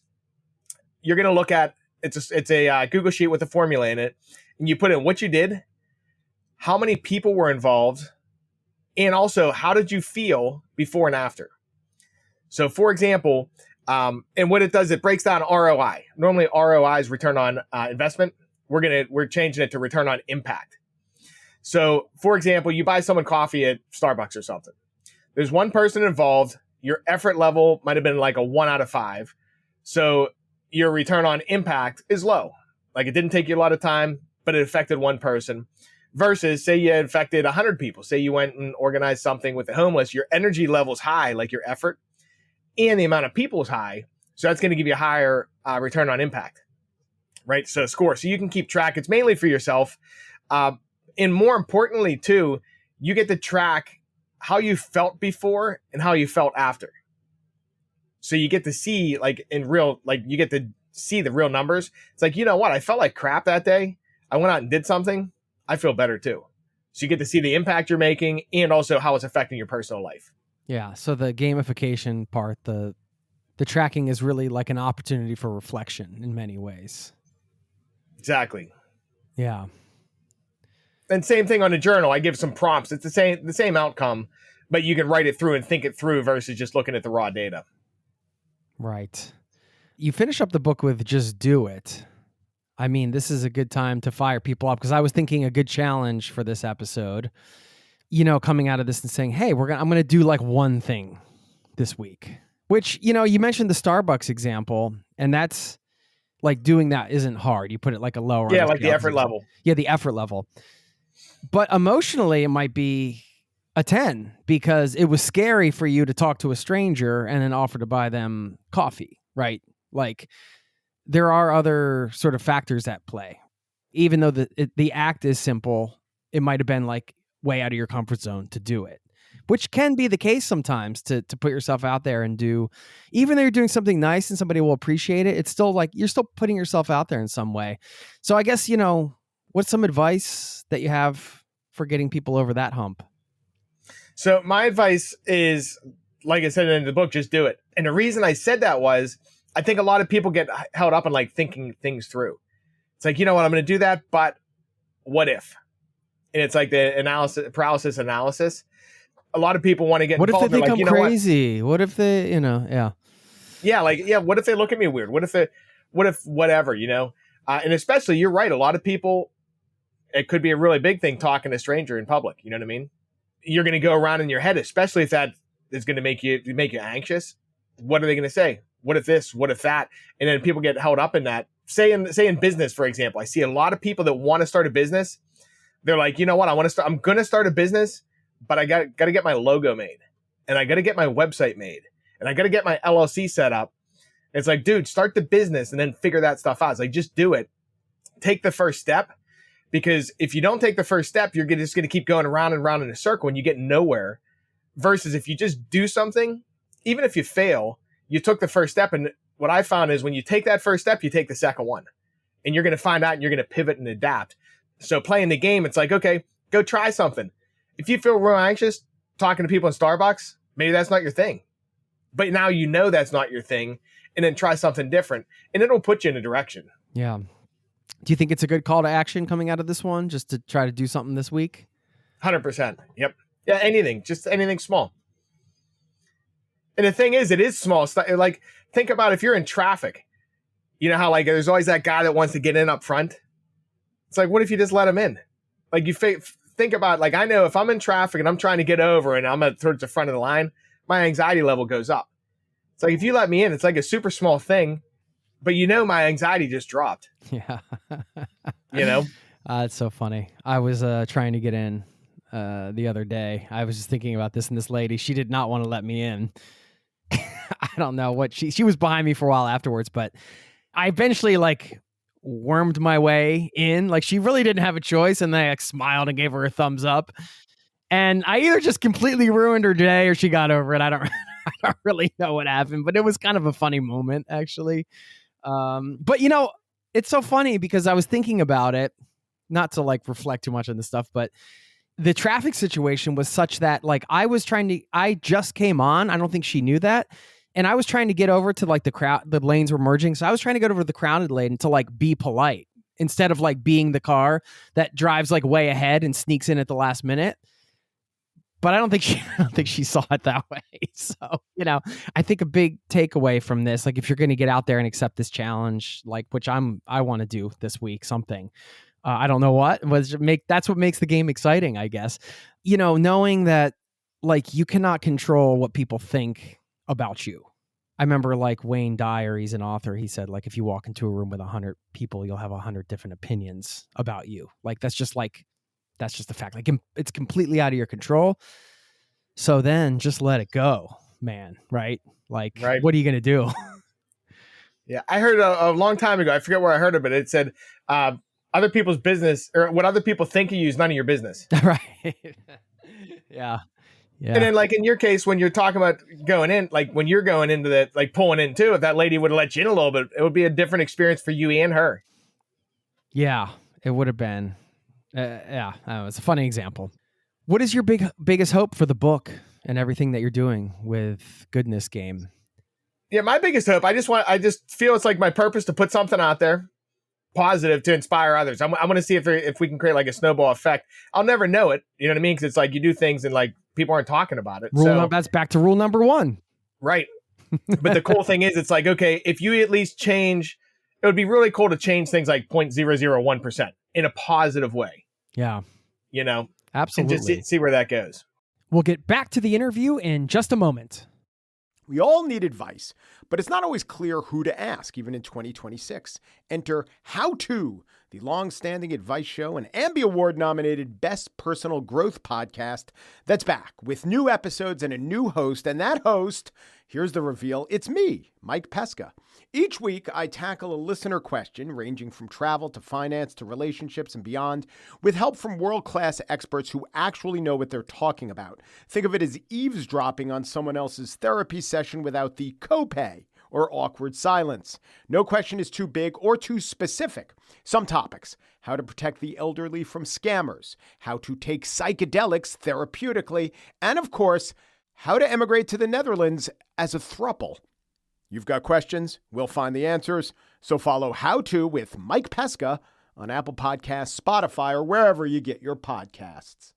you're going to look at, it's a Google sheet with a formula in it, and you put in what you did, how many people were involved, and also how did you feel before and after. So for example, and what it does, it breaks down ROI. Normally ROI is return on investment. We're changing it to return on impact. So for example, you buy someone coffee at Starbucks or something. There's one person involved. Your effort level might have been like a 1 out of 5. So your return on impact is low. Like it didn't take you a lot of time, but it affected one person. Versus say you affected 100 people. Say you went and organized something with the homeless. Your energy level's high, like your effort, and the amount of people is high. So that's going to give you a higher return on impact, right? So score. So you can keep track. It's mainly for yourself. And more importantly, too, you get to track how you felt before and how you felt after. So you get to see like you get to see the real numbers. It's like, you know what? I felt like crap that day. I went out and did something. I feel better too. So you get to see the impact you're making and also how it's affecting your personal life. Yeah. So the gamification part, the tracking is really like an opportunity for reflection in many ways. Exactly. Yeah. And same thing on a journal. I give some prompts. It's the same outcome, but you can write it through and think it through versus just looking at the raw data. Right. You finish up the book with just do it. I mean, this is a good time to fire people up because I was thinking a good challenge for this episode, coming out of this and saying, hey, I'm going to do like one thing this week, which, you mentioned the Starbucks example, and that's like doing that isn't hard. You put it like a lower. Yeah, like the effort level. Yeah, the effort level. But emotionally, it might be a 10 because it was scary for you to talk to a stranger and then offer to buy them coffee, right? Like there are other sort of factors at play. Even though the act is simple, it might have been like way out of your comfort zone to do it, which can be the case sometimes to put yourself out there and do, even though you're doing something nice and somebody will appreciate it, it's still like you're still putting yourself out there in some way. So I guess, what's some advice that you have for getting people over that hump? So my advice is, like I said in the book, just do it. And the reason I said that was I think a lot of people get held up on like thinking things through. It's like, you know what, I'm going to do that, but what if? And it's like the paralysis analysis. A lot of people want to get What if involved. they think like, I'm crazy? What if they, yeah. Yeah, what if they look at me weird? What if whatever, and especially, you're right, a lot of people, it could be a really big thing talking to a stranger in public, you know what I mean? You're going to go around in your head, especially if that is going to make you anxious. What are they going to say? What if this? What if that? And then people get held up in that. Say in business, for example, I see a lot of people that want to start a business. They're like, you know what? I'm going to start a business, but I got to get my logo made, and I got to get my website made, and I got to get my LLC set up. It's like, dude, start the business and then figure that stuff out. It's like, just do it. Take the first step, because if you don't take the first step, you're just going to keep going around and around in a circle and you get nowhere. Versus if you just do something, even if you fail, you took the first step. And what I found is when you take that first step, you take the second one, and you're going to find out and you're going to pivot and adapt. So playing the game, it's like, okay, go try something. If you feel real anxious talking to people in Starbucks, maybe that's not your thing. But now you know that's not your thing, and then try something different, and it'll put you in a direction. Yeah. Do you think it's a good call to action coming out of this one, just to try to do something this week? 100%. Yep. Yeah, anything. Just anything small. And the thing is, it is small stuff. Like, think about if you're in traffic. You know how, like, there's always that guy that wants to get in up front? It's like, what if you just let him in? Like, you think about, like, I know if I'm in traffic and I'm trying to get over and I'm towards the front of the line, my anxiety level goes up. It's like, if you let me in, it's like a super small thing, but my anxiety just dropped. Yeah. It's so funny. I was trying to get in the other day. I was just thinking about this, and this lady, she did not want to let me in. I don't know what she was behind me for a while afterwards, but I eventually wormed my way in. Like, she really didn't have a choice, and I smiled and gave her a thumbs up. And I either just completely ruined her day or she got over it. I don't really know what happened, but it was kind of a funny moment, actually. But it's so funny because I was thinking about it, not to reflect too much on this stuff, but the traffic situation was such that I just came on. I don't think she knew that. And I was trying to get over to the lanes were merging. So I was trying to get over to the crowded lane to be polite instead of being the car that drives way ahead and sneaks in at the last minute. But I don't think she saw it that way. So, I think a big takeaway from this, if you're going to get out there and accept this challenge, which I want to do this week, something, I don't know what, that's what makes the game exciting, I guess. Knowing that you cannot control what people think about you. I remember Wayne Dyer, he's an author. He said, if you walk into a room with 100 people, you'll have 100 different opinions about you. That's just a fact. It's completely out of your control. So then just let it go, man. Right? Right. What are you going to do? Yeah. I heard a long time ago, I forget where I heard it, but it said, other people's business, or what other people think of you, is none of your business. Right. Yeah. Yeah. And then in your case, when you're talking about going in, when you're going into the, pulling in too, if that lady would have let you in a little bit, it would be a different experience for you and her. Yeah, it would have been. Yeah, it's a funny example. What is your biggest hope for the book and everything that you're doing with Goodness Game? Yeah, my biggest hope, I just feel it's my purpose to put something out there positive to inspire others. I want to see if we can create a snowball effect. I'll never know it, you know what I mean? Because it's you do things and people aren't talking about it. That's back to rule number 1. Right. But the cool thing is, it's okay, if you at least change, it would be really cool to change things 0.001% in a positive way. Yeah. Absolutely. And just see where that goes. We'll get back to the interview in just a moment. We all need advice, but it's not always clear who to ask, even in 2026. Enter How To, the long-standing advice show and Ambie Award-nominated Best Personal Growth podcast that's back with new episodes and a new host. And that host, here's the reveal, it's me, Mike Pesca. Each week, I tackle a listener question ranging from travel to finance to relationships and beyond with help from world-class experts who actually know what they're talking about. Think of it as eavesdropping on someone else's therapy session without the copay or awkward silence. No question is too big or too specific. Some topics: how to protect the elderly from scammers, how to take psychedelics therapeutically, and of course, how to emigrate to the Netherlands as a throuple. You've got questions? We'll find the answers. So follow How To with Mike Pesca on Apple Podcasts, Spotify, or wherever you get your podcasts.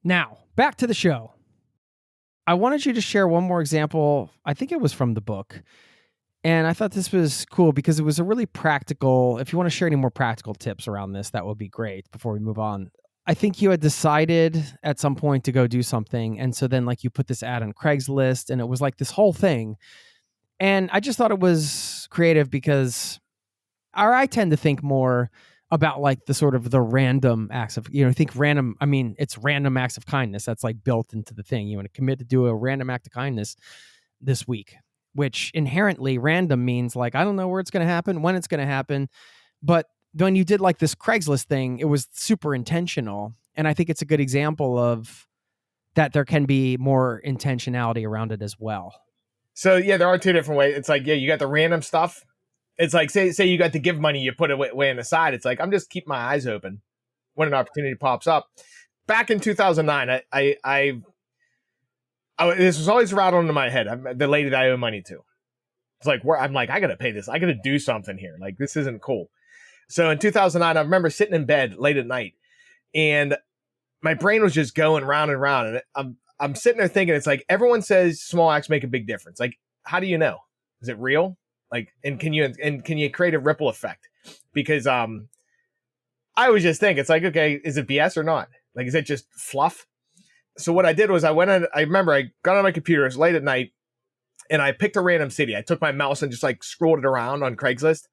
Now, back to the show. I wanted you to share one more example. I think it was from the book. And I thought this was cool because it was a really practical, if you want to share any more practical tips around this, that would be great before we move on. I think you had decided at some point to go do something. And so then you put this ad on Craigslist and it was like this whole thing. And I just thought it was creative because I tend to think more about the sort of the random acts of, it's random acts of kindness. That's built into the thing. You want to commit to do a random act of kindness this week, which inherently random means I don't know where it's going to happen, when it's going to happen. But when you did this Craigslist thing, it was super intentional. And I think it's a good example of that there can be more intentionality around it as well. So yeah, there are two different ways. It's you got the random stuff. It's say you got to give money, you put it way on the side. It's I'm just keep my eyes open when an opportunity pops up. Back in 2009, I this was always rattling in my head. The lady that I owe money to. It's I'm I got to pay this. I got to do something here. This isn't cool. So in 2009, I remember sitting in bed late at night and my brain was just going round and round. And I'm sitting there thinking, it's everyone says small acts make a big difference. How do you know? Is it real? And can you create a ripple effect? Because I was just thinking, it's okay, is it BS or not? Is it just fluff? So what I did was I remember I got on my computer, it was late at night, and I picked a random city. I took my mouse and just scrolled it around on Craigslist,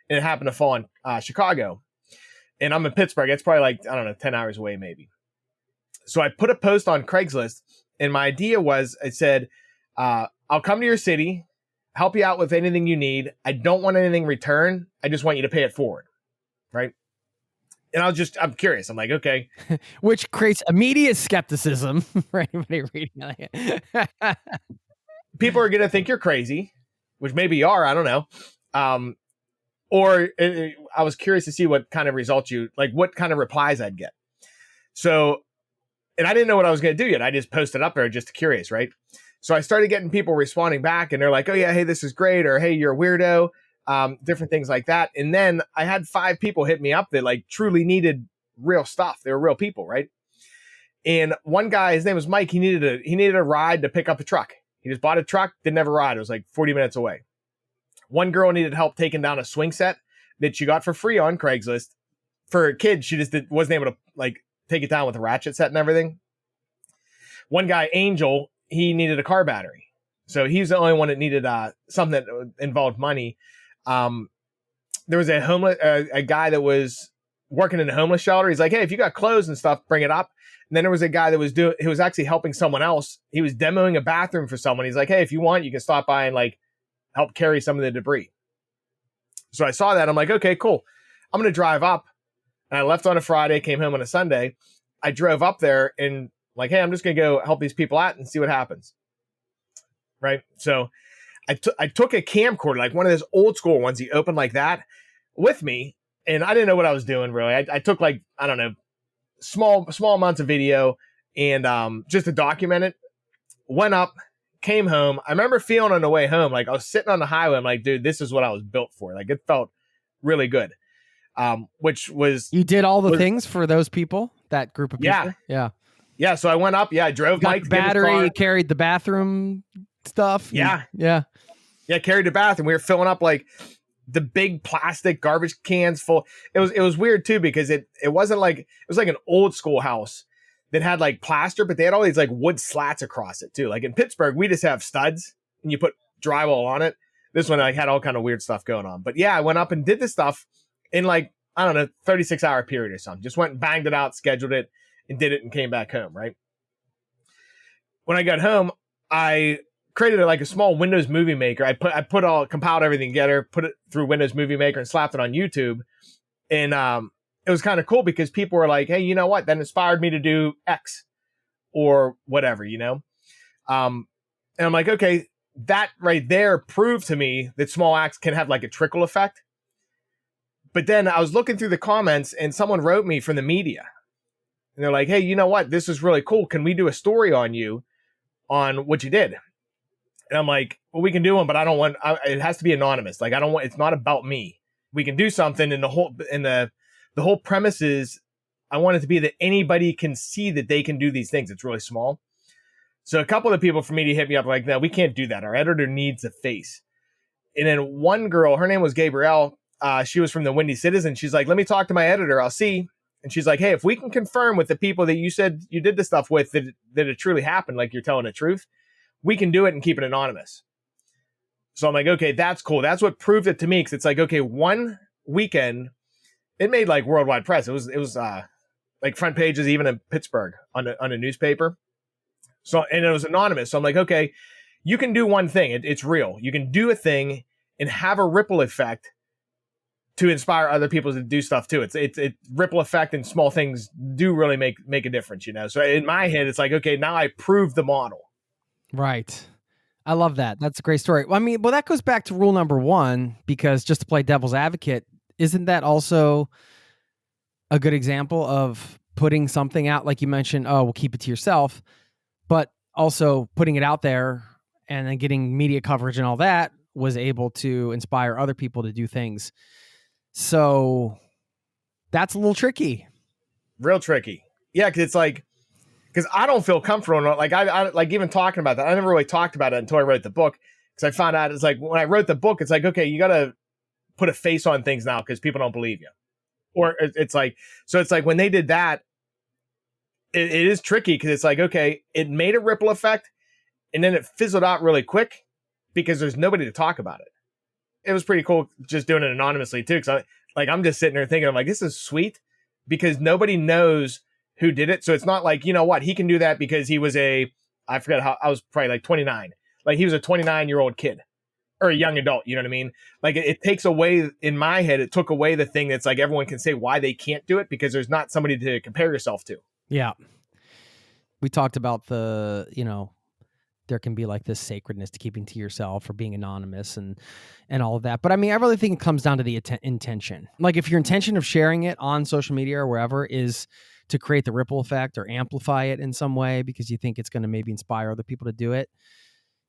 and it happened to fall in Chicago. And I'm in Pittsburgh. It's probably 10 hours away maybe. So I put a post on Craigslist, and my idea was, I said, I'll come to your city, help you out with anything you need. I don't want anything in return. I just want you to pay it forward. Right. And I'm curious. I'm okay. Which creates immediate skepticism for anybody reading it. People are going to think you're crazy, which maybe you are. I don't know. I was curious to see what kind of results what kind of replies I'd get. So, and I didn't know what I was going to do yet. I just posted up there just curious. Right. So I started getting people responding back and they're oh yeah, hey, this is great. Or, hey, you're a weirdo. Different things like that. And then I had 5 people hit me up that truly needed real stuff. They were real people. Right. And one guy, his name was Mike. He needed a ride to pick up a truck. He just bought a truck, didn't have a ride. It was 40 minutes away. One girl needed help taking down a swing set that she got for free on Craigslist. For a kid, she just wasn't able to take it down with a ratchet set and everything. One guy, Angel, he needed a car battery. So he's the only one that needed something that involved money. There was a guy that was working in a homeless shelter. He's hey, if you got clothes and stuff, bring it up. And then there was a guy that he was actually helping someone else. He was demoing a bathroom for someone. He's hey, if you want, you can stop by and help carry some of the debris. So I saw that. I'm okay, cool. I'm going to drive up. And I left on a Friday, came home on a Sunday. I drove up there and hey, I'm just going to go help these people out and see what happens. Right. So I took a camcorder, one of those old school ones you open like that with me. And I didn't know what I was doing really. I took I don't know, small amounts of video and just to document it. Went up, came home. I remember feeling on the way home, I was sitting on the highway. I'm dude, this is what I was built for. It felt really good. Which was... You did all the things for those people, that group of people? Yeah. Yeah, so I went up. Yeah, I drove Mike. Battery, carried the bathroom stuff. Yeah. Yeah, carried the bathroom. We were filling up the big plastic garbage cans full. It was weird too because it wasn't it was an old school house that had plaster, but they had all these wood slats across it too. In Pittsburgh, we just have studs and you put drywall on it. This one had all kind of weird stuff going on. But yeah, I went up and did this stuff in I don't know, 36-hour period or something. Just went and banged it out, scheduled it, and did it and came back home, right? When I got home, I created a small Windows Movie Maker. I compiled everything together, put it through Windows Movie Maker and slapped it on YouTube. And it was kind of cool because people were hey, you know what? That inspired me to do X or whatever, And I'm okay, that right there proved to me that small acts can have like a trickle effect. But then I was looking through the comments and someone wrote me from the media. And they're like, hey, you know what? This is really cool. Can we do a story on you on what you did? And I'm like, well, we can do one, but I don't want, it has to be anonymous. Like, I don't want, it's not about me. We can do something. And the whole premise is I want it to be that anybody can see that they can do these things. It's really small. So a couple of the people from media hit me up like, no, we can't do that. Our editor needs a face. And then one girl, her name was Gabrielle. She was from the Windy Citizen. She's like, let me talk to my editor. I'll see. And she's like, hey, if we can confirm with the people that you said you did this stuff with that it truly happened, like you're telling the truth, we can do it and keep it anonymous. So I'm like, okay, that's cool. That's what proved it to me. Cause it's like, okay, one weekend, it made like worldwide press. It was like front pages, even in Pittsburgh on a newspaper. So, and it was anonymous. So I'm like, okay, you can do one thing. It's real. You can do a thing and have a ripple effect to inspire other people to do stuff too. It's ripple effect, and small things do really make a difference, you know? So in my head, it's like, okay, now I proved the model. Right. I love that. That's a great story. I mean, well, that goes back to rule number 1, because just to play devil's advocate, isn't that also a good example of putting something out? Like you mentioned, oh, we'll keep it to yourself, but also putting it out there and then getting media coverage and all that was able to inspire other people to do things. So that's a little tricky. Real tricky. Yeah, because it's like, because I don't feel comfortable. Like I like even talking about that. I never really talked about it until I wrote the book, because I found out it's like when I wrote the book, it's like, okay, you got to put a face on things now because people don't believe you. Or it's like, so it's like when they did that, it is tricky because it's like, okay, it made a ripple effect and then it fizzled out really quick because there's nobody to talk about it. It was pretty cool just doing it anonymously too. Cause I'm just sitting there thinking, I'm like, this is sweet because nobody knows who did it. So it's not like, you know what, he can do that because he was I forget how, I was probably like 29. Like he was a 29-year-old kid or a young adult. You know what I mean? Like it takes away, in my head, it took away the thing that's like everyone can say why they can't do it because there's not somebody to compare yourself to. Yeah. We talked about there can be like this sacredness to keeping to yourself or being anonymous and all of that. But I mean, I really think it comes down to the intention. Like if your intention of sharing it on social media or wherever is to create the ripple effect or amplify it in some way because you think it's going to maybe inspire other people to do it,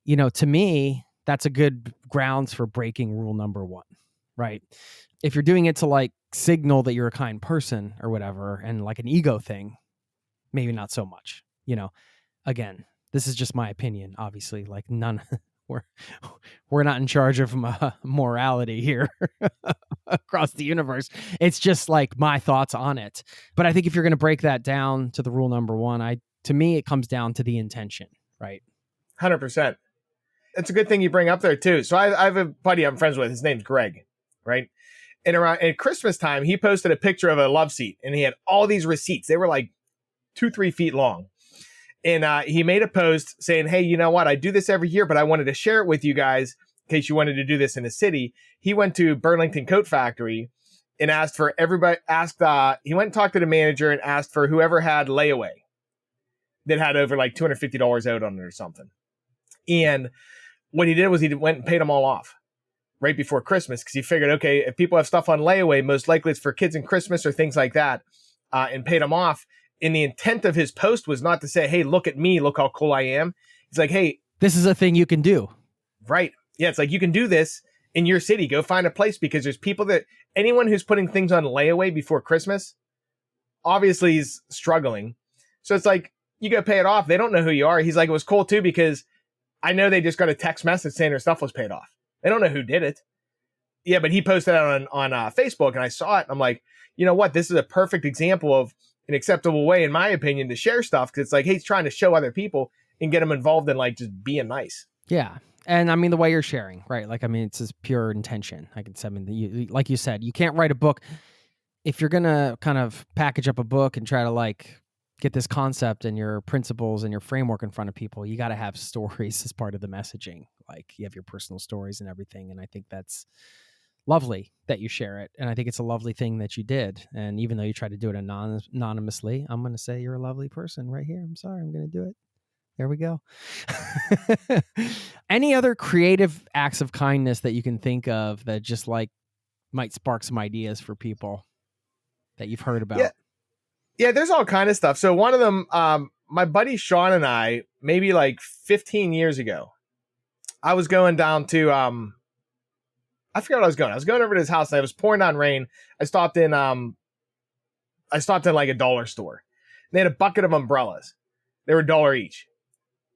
to me, that's a good grounds for breaking rule number 1, right? If you're doing it to like signal that you're a kind person or whatever, and like an ego thing, maybe not so much, again, this is just my opinion, obviously, like we're not in charge of morality here across the universe. It's just like my thoughts on it. But I think if you're going to break that down to the rule number 1, to me, it comes down to the intention, right? 100%. It's a good thing you bring up there too. So I have a buddy I'm friends with. His name's Greg, right? And at Christmas time, he posted a picture of a love seat and he had all these receipts. They were like 2-3 feet long. And he made a post saying, hey, you know what? I do this every year, but I wanted to share it with you guys in case you wanted to do this in the city. He went to Burlington Coat Factory and asked for everybody, he went and talked to the manager and asked for whoever had layaway that had over like $250 out on it or something. And what he did was he went and paid them all off right before Christmas because he figured, okay, if people have stuff on layaway, most likely it's for kids in Christmas or things like that, and paid them off. And the intent of his post was not to say, hey, look at me, look how cool I am. It's like, hey, this is a thing you can do. Right. Yeah, it's like you can do this in your city. Go find a place because there's people anyone who's putting things on layaway before Christmas obviously is struggling. So it's like, you go pay it off. They don't know who you are. He's like, it was cool too because I know they just got a text message saying their stuff was paid off. They don't know who did it. Yeah, but he posted it on Facebook and I saw it. And I'm like, you know what? This is a perfect example of an acceptable way, in my opinion, to share stuff. Cause it's like, hey, he's trying to show other people and get them involved in like just being nice. Yeah. And I mean, the way you're sharing, right? Like, I mean, it's just pure intention. Like you said, you can't write a book. If you're going to kind of package up a book and try to like get this concept and your principles and your framework in front of people, you got to have stories as part of the messaging. Like you have your personal stories and everything. And I think that's lovely that you share it. And I think it's a lovely thing that you did. And even though you tried to do it anonymously, I'm going to say you're a lovely person right here. I'm sorry, I'm going to do it. There we go. Any other creative acts of kindness that you can think of that just like might spark some ideas for people that you've heard about? Yeah. Yeah, there's all kind of stuff. So one of them, my buddy Sean and I, maybe like 15 years ago, I was going down to, I forgot what I was going. I was going over to his house and it was pouring down rain. I stopped in like a dollar store. They had a bucket of umbrellas. They were $1 each.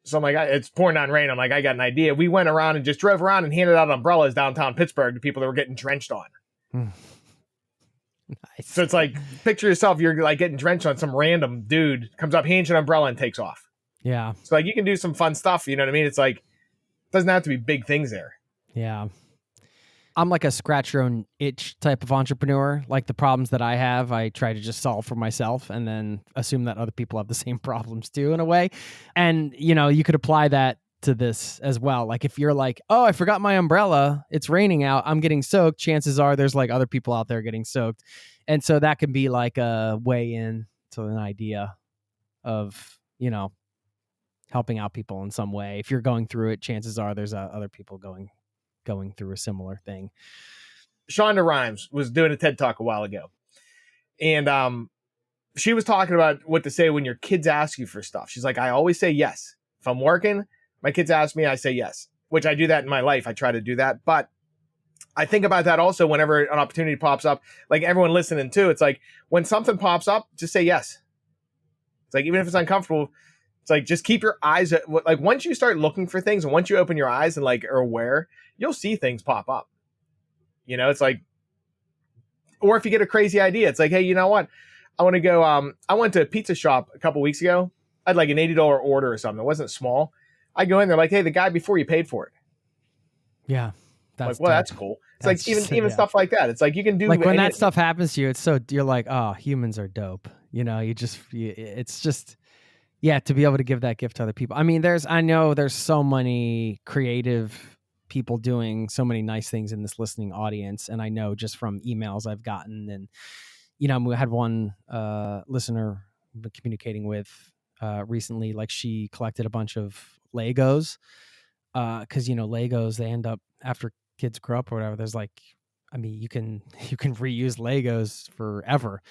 So I'm like, it's pouring down rain. I'm like, I got an idea. We went around and just drove around and handed out umbrellas downtown Pittsburgh to people that were getting drenched on. Nice. So it's like, picture yourself, you're like getting drenched on, some random dude comes up, hands you an umbrella and takes off. Yeah. So like you can do some fun stuff, you know what I mean? It's like, it doesn't have to be big things there. Yeah. I'm like a scratch your own itch type of entrepreneur. Like the problems that I have, I try to just solve for myself and then assume that other people have the same problems too, in a way. And, you know, you could apply that to this as well. Like if you're like, oh, I forgot my umbrella, it's raining out, I'm getting soaked. Chances are there's like other people out there getting soaked. And so that can be like a way in to an idea of, you know, helping out people in some way. If you're going through it, chances are there's other people going through a similar thing. Shonda Rhimes was doing a TED Talk a while ago. And she was talking about what to say when your kids ask you for stuff. She's like, I always say yes. If I'm working, my kids ask me, I say yes, which I do that in my life. I try to do that. But I think about that also whenever an opportunity pops up, like everyone listening too. It's like when something pops up, just say yes. It's like, even if it's uncomfortable, it's like, just keep your eyes, like once you start looking for things and once you open your eyes and like are aware, you'll see things pop up. You know, it's like, or if you get a crazy idea, it's like, hey, you know what? I want to go, I went to a pizza shop a couple weeks ago. I had like an $80 order or something. It wasn't small. I go in there like, hey, the guy before you paid for it. Yeah. That's like, well, that's cool. It's like even stuff like that. It's like you can do like when that stuff happens to you, it's so you're like, oh, humans are dope. You know, it's just, yeah, to be able to give that gift to other people. I mean, I know there's so many creative people doing so many nice things in this listening audience. And I know just from emails I've gotten, and, you know, we had one listener we've been communicating with recently, like she collected a bunch of Legos because, you know, Legos, they end up after kids grow up or whatever, there's like, I mean, you can reuse Legos forever.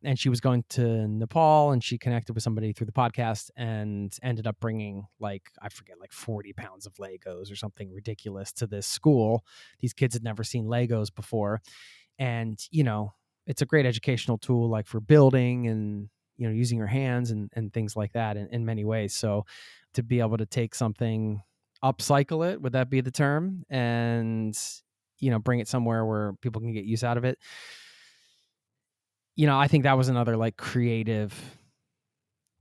And she was going to Nepal and she connected with somebody through the podcast and ended up bringing like, I forget, like 40 pounds of Legos or something ridiculous to this school. These kids had never seen Legos before. And, you know, it's a great educational tool, like for building and, you know, using your hands and things like that in many ways. So to be able to take something, upcycle it, would that be the term? And, you know, bring it somewhere where people can get use out of it. You know, I think that was another like creative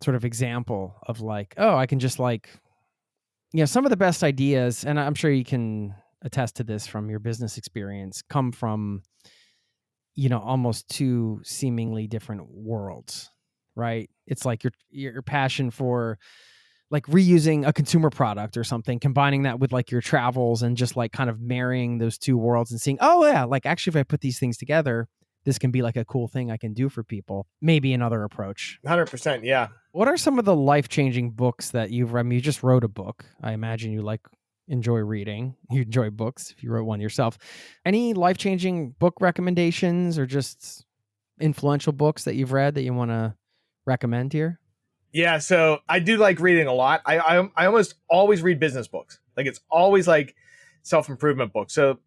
sort of example of like, oh, I can just like, you know, some of the best ideas, and I'm sure you can attest to this from your business experience, come from, you know, almost two seemingly different worlds, right? It's like your passion for like reusing a consumer product or something, combining that with like your travels and just like kind of marrying those two worlds and seeing, oh yeah, like actually if I put these things together, this can be like a cool thing I can do for people. Maybe another approach. 100%. Yeah. What are some of the life-changing books that you've read? I mean, you just wrote a book. I imagine you enjoy reading. You enjoy books if you wrote one yourself. Any life-changing book recommendations or just influential books that you've read that you want to recommend here? Yeah, so I do like reading a lot. I almost always read business books. Like it's always like self-improvement books. So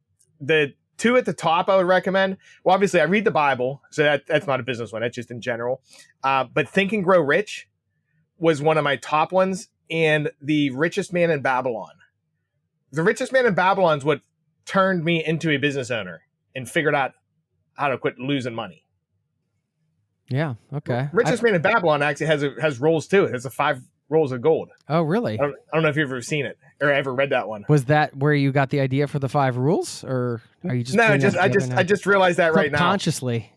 the two at the top I would recommend. Well, obviously I read the Bible, so that's not a business one. That's just in general. But Think and Grow Rich was one of my top ones, and The Richest Man in Babylon. The Richest Man in Babylon is what turned me into a business owner and figured out how to quit losing money. Yeah. Okay. Richest Man in Babylon actually has rules too. It has the 5 rules of gold. Oh, really? I don't know if you've ever seen it or ever read that one. Was that where you got the idea for the 5 rules, or are you just? No, I just realized that right now. Consciously.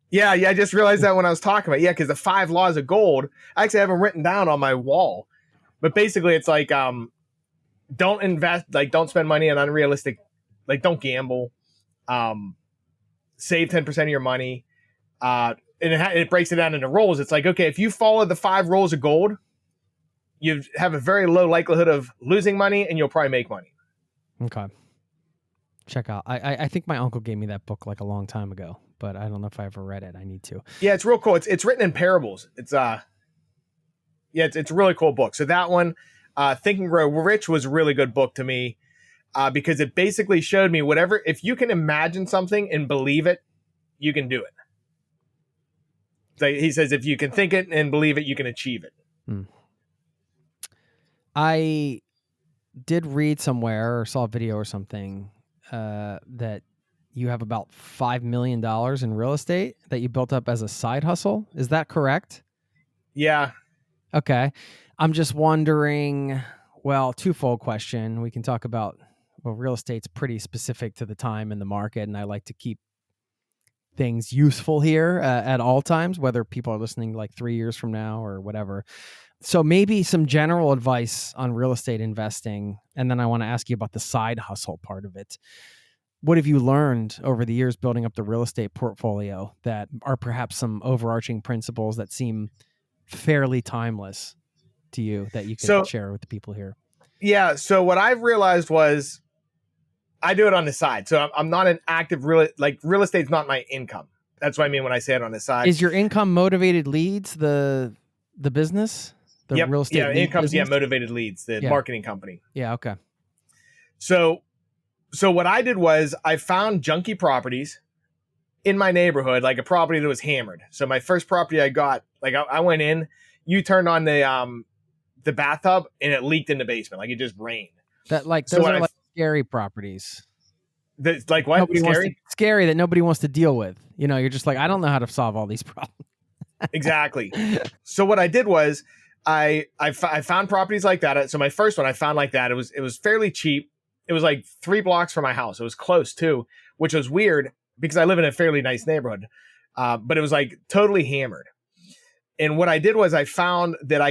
Yeah. I just realized that when I was talking about because the 5 laws of gold. I actually have them written down on my wall. But basically, it's like don't invest, like don't spend money on unrealistic, like don't gamble, save 10% of your money, and it breaks it down into rules. It's like, okay, if you follow the 5 rules of gold, you have a very low likelihood of losing money, and you'll probably make money. Okay. Check out. I think my uncle gave me that book like a long time ago, but I don't know if I ever read it. I need to. Yeah, it's real cool. It's written in parables. It's a really cool book. So that one, Think and Grow Rich, was a really good book to me because it basically showed me if you can imagine something and believe it, you can do it. So he says, if you can think it and believe it, you can achieve it. I did read somewhere or saw a video or something that you have about $5 million in real estate that you built up as a side hustle. Is that correct? Yeah. Okay. I'm just wondering, well, twofold question. We can talk about, real estate's pretty specific to the time in the market, and I like to keep things useful here at all times, whether people are listening like 3 years from now or whatever. So maybe some general advice on real estate investing. And then I want to ask you about the side hustle part of it. What have you learned over the years building up the real estate portfolio that are perhaps some overarching principles that seem fairly timeless to you that you can share with the people here? Yeah. So what I've realized was I do it on the side. So I'm not an active real estate's not my income. That's what I mean when I say it on the side. Is your income motivated leads the business? The real estate income's business? Motivated Leads, the marketing company. Yeah, okay. So what I did was I found junky properties in my neighborhood, like a property that was hammered. So my first property I got, like I went in, you turned on the bathtub and it leaked in the basement, like it just rained. That those are like scary properties. Like what? Scary that nobody wants to deal with. You know, you're just like, I don't know how to solve all these problems. Exactly. So what I did was I found properties like that. So my first one I found like that. It was fairly cheap. It was like 3 blocks from my house. It was close too, which was weird because I live in a fairly nice neighborhood. But it was like totally hammered. And what I did was I found that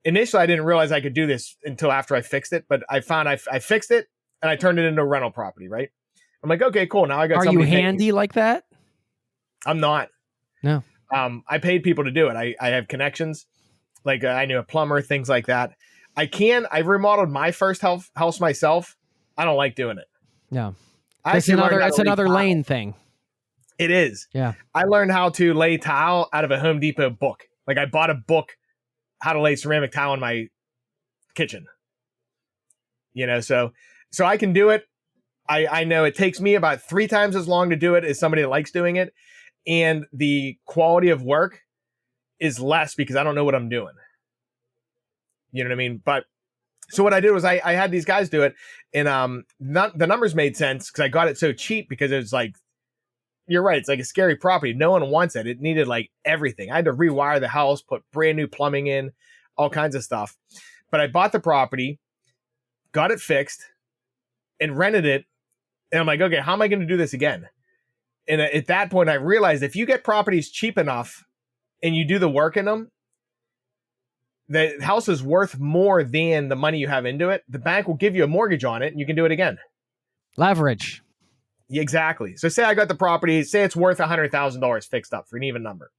initially I didn't realize I could do this until after I fixed it, but I found I fixed it and I turned it into a rental property, right? I'm like, okay, cool. Now I got somebody. Are you handy like that? I'm not. No. I paid people to do it. I have connections. Like I knew a plumber, things like that. I've remodeled my first house myself. I don't like doing it. No. It's another lane thing. It is. Yeah. I learned how to lay tile out of a Home Depot book. Like I bought a book, how to lay ceramic tile in my kitchen. You know, so I can do it. I know it takes me about 3 times as long to do it as somebody that likes doing it. And the quality of work is less because I don't know what I'm doing. You know what I mean? But so what I did was I had these guys do it, and the numbers made sense because I got it so cheap because it was like, you're right, it's like a scary property. No one wants it. It needed like everything. I had to rewire the house, put brand new plumbing in, all kinds of stuff. But I bought the property, got it fixed, and rented it. And I'm like, okay, how am I going to do this again? And at that point, I realized if you get properties cheap enough and you do the work in them, the house is worth more than the money you have into it. The bank will give you a mortgage on it and you can do it again. Leverage. Exactly. So say I got the property, say it's worth $100,000 fixed up for an even number.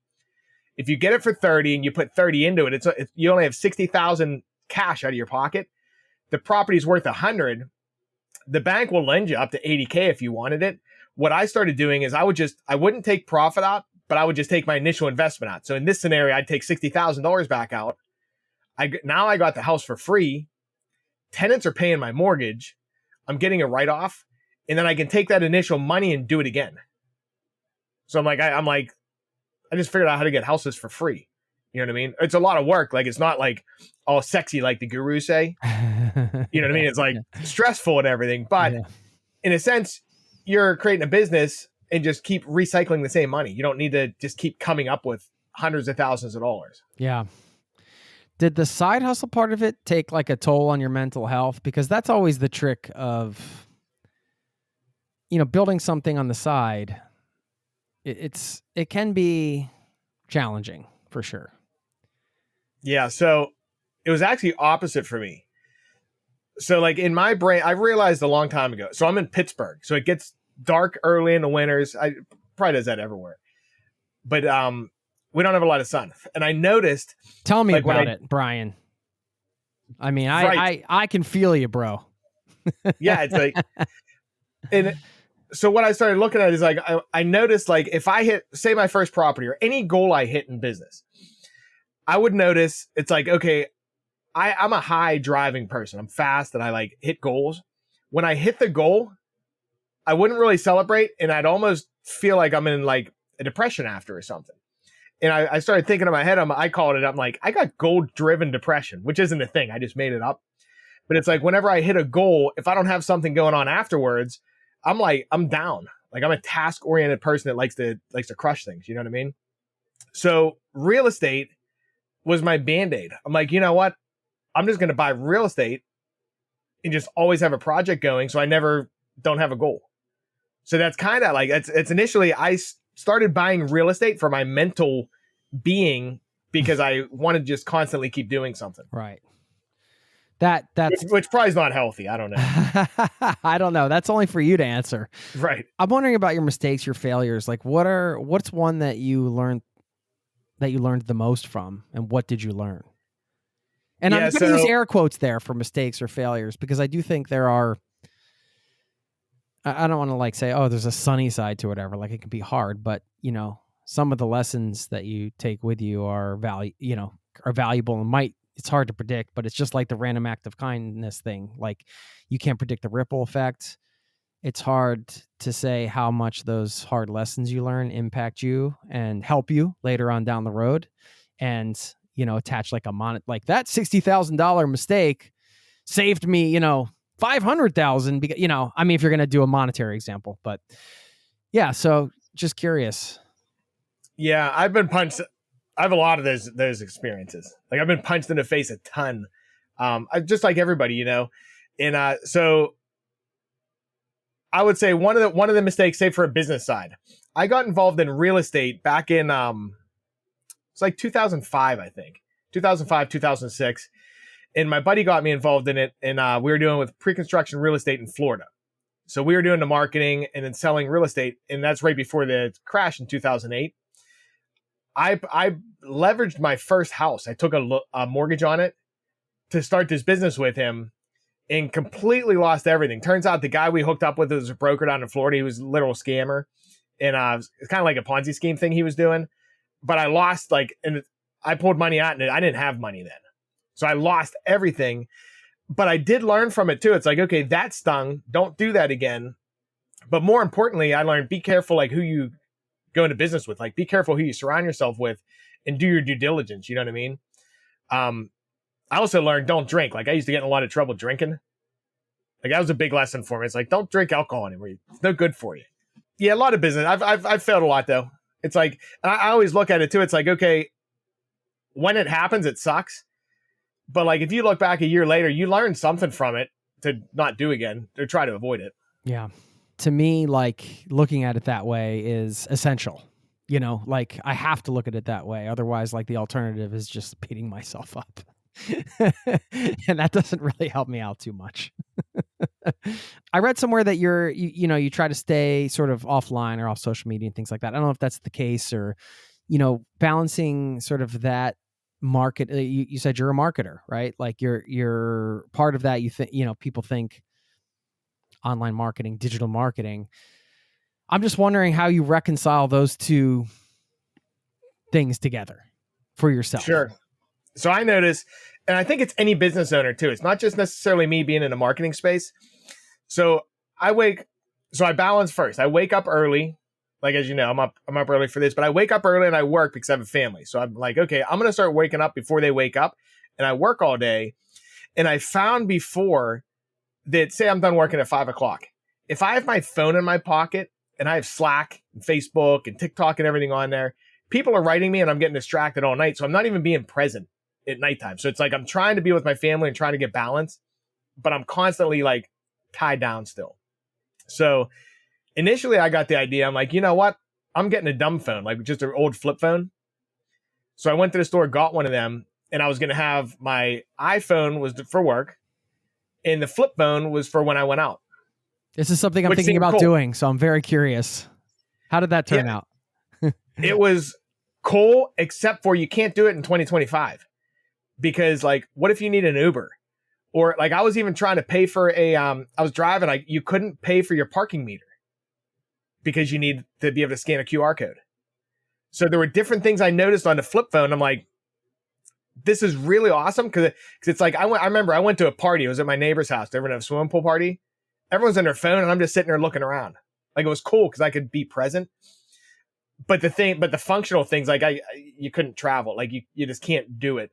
If you get it for 30 and you put 30 into it, you only have 60,000 cash out of your pocket. The property's worth 100. The bank will lend you up to 80K if you wanted it. What I started doing is I wouldn't take profit out, but I would just take my initial investment out. So in this scenario, I'd take $60,000 back out. Now I got the house for free. Tenants are paying my mortgage. I'm getting a write-off. And then I can take that initial money and do it again. So I'm like, I just figured out how to get houses for free. You know what I mean? It's a lot of work. Like, it's not like all sexy like the gurus say. You know what I mean? It's like stressful and everything. But in a sense, you're creating a business and just keep recycling the same money. You don't need to just keep coming up with hundreds of thousands of dollars. Yeah. Did the side hustle part of it take like a toll on your mental health? Because that's always the trick of, building something on the side. It can be challenging for sure. Yeah. So it was actually opposite for me. So like in my brain, I realized a long time ago. So I'm in Pittsburgh. So it gets dark early in the winters. I probably does that everywhere. But we don't have a lot of sun. And I noticed. Tell me about it, Brian. I mean, Right. I can feel you, bro. Yeah, it's like, and so what I started looking at is like, I noticed like if I hit, say my first property or any goal I hit in business, I would notice it's like, okay, I'm a high driving person. I'm fast and I like hit goals. When I hit the goal, I wouldn't really celebrate and I'd almost feel like I'm in like a depression after or something. And I started thinking in my head, I called it, I'm like, I got goal driven depression, which isn't a thing. I just made it up. But it's like whenever I hit a goal, if I don't have something going on afterwards, I'm down. Like I'm a task oriented person that likes to crush things. You know what I mean? So real estate was my Band-Aid. I'm like, you know what? I'm just going to buy real estate and just always have a project going. So I never don't have a goal. So that's kind of like, it's initially I started buying real estate for my mental being because I wanted to just constantly keep doing something. Right. That's which probably is not healthy. I don't know. I don't know. That's only for you to answer. Right. I'm wondering about your mistakes, your failures. Like what's one that you learned the most from, and what did you learn? And I'm going to use air quotes there for mistakes or failures, because I do think there are, I don't want to like say, oh, there's a sunny side to whatever. Like it can be hard, but you know, some of the lessons that you take with you are valuable and it's hard to predict, but it's just like the random act of kindness thing. Like you can't predict the ripple effect. It's hard to say how much those hard lessons you learn impact you and help you later on down the road. And, you know, attach like like that $60,000 mistake saved me, $500,000 because, I mean, if you're going to do a monetary example, but yeah. So just curious. Yeah. I've been punched. I have a lot of those experiences. Like I've been punched in the face a ton. Just like everybody, and so I would say one of the mistakes, say for a business side, I got involved in real estate back in, it's like 2005, I think 2005, 2006. And my buddy got me involved in it. And we were doing with pre-construction real estate in Florida. So we were doing the marketing and then selling real estate. And that's right before the crash in 2008. I leveraged my first house. I took a mortgage on it to start this business with him and completely lost everything. Turns out the guy we hooked up with was a broker down in Florida. He was a literal scammer. And it's kind of like a Ponzi scheme thing he was doing. But I lost and I pulled money out and I didn't have money then. So I lost everything. But I did learn from it too. It's like, okay, that stung. Don't do that again. But more importantly, I learned be careful like who you go into business with. Like be careful who you surround yourself with and do your due diligence. You know what I mean? I also learned don't drink. Like I used to get in a lot of trouble drinking. Like that was a big lesson for me. It's like, don't drink alcohol anymore. It's no good for you. Yeah, a lot of business. I've failed a lot though. It's like, I always look at it too. It's like, okay, when it happens, it sucks. But like, if you look back a year later, you learn something from it to not do again or try to avoid it. Yeah. To me, like looking at it that way is essential. Like I have to look at it that way. Otherwise, like the alternative is just beating myself up. And that doesn't really help me out too much. I read somewhere that you try to stay sort of offline or off social media and things like that. I don't know if that's the case or, balancing sort of that market. You said you're a marketer, right? Like you're part of that. You think, people think online marketing, digital marketing. I'm just wondering how you reconcile those two things together for yourself. Sure. So I notice, and I think it's any business owner too. It's not just necessarily me being in a marketing space. So I balance first. I wake up early. Like, as you know, I'm up early for this, but I wake up early and I work because I have a family. So I'm like, okay, I'm going to start waking up before they wake up and I work all day. And I found before that, say I'm done working at 5:00. If I have my phone in my pocket and I have Slack and Facebook and TikTok and everything on there, people are writing me and I'm getting distracted all night. So I'm not even being present at nighttime. So it's like, I'm trying to be with my family and trying to get balance, but I'm constantly like tied down still. So initially I got the idea. I'm like, you know what? I'm getting a dumb phone, like just an old flip phone. So I went to the store, got one of them, and I was going to have my iPhone was for work and the flip phone was for when I went out. This is something I'm thinking about doing. So I'm very curious. How did that turn out? It was cool, except for you can't do it in 2025 because like, what if you need an Uber? Or like I was even trying to pay for I was driving, you couldn't pay for your parking meter because you need to be able to scan a QR code. So there were different things I noticed on the flip phone. I'm like, this is really awesome because it's like I remember I went to a party. It was at my neighbor's house. They were in a swimming pool party. Everyone's on their phone, and I'm just sitting there looking around. Like it was cool because I could be present. But the functional things, like you couldn't travel. Like you just can't do it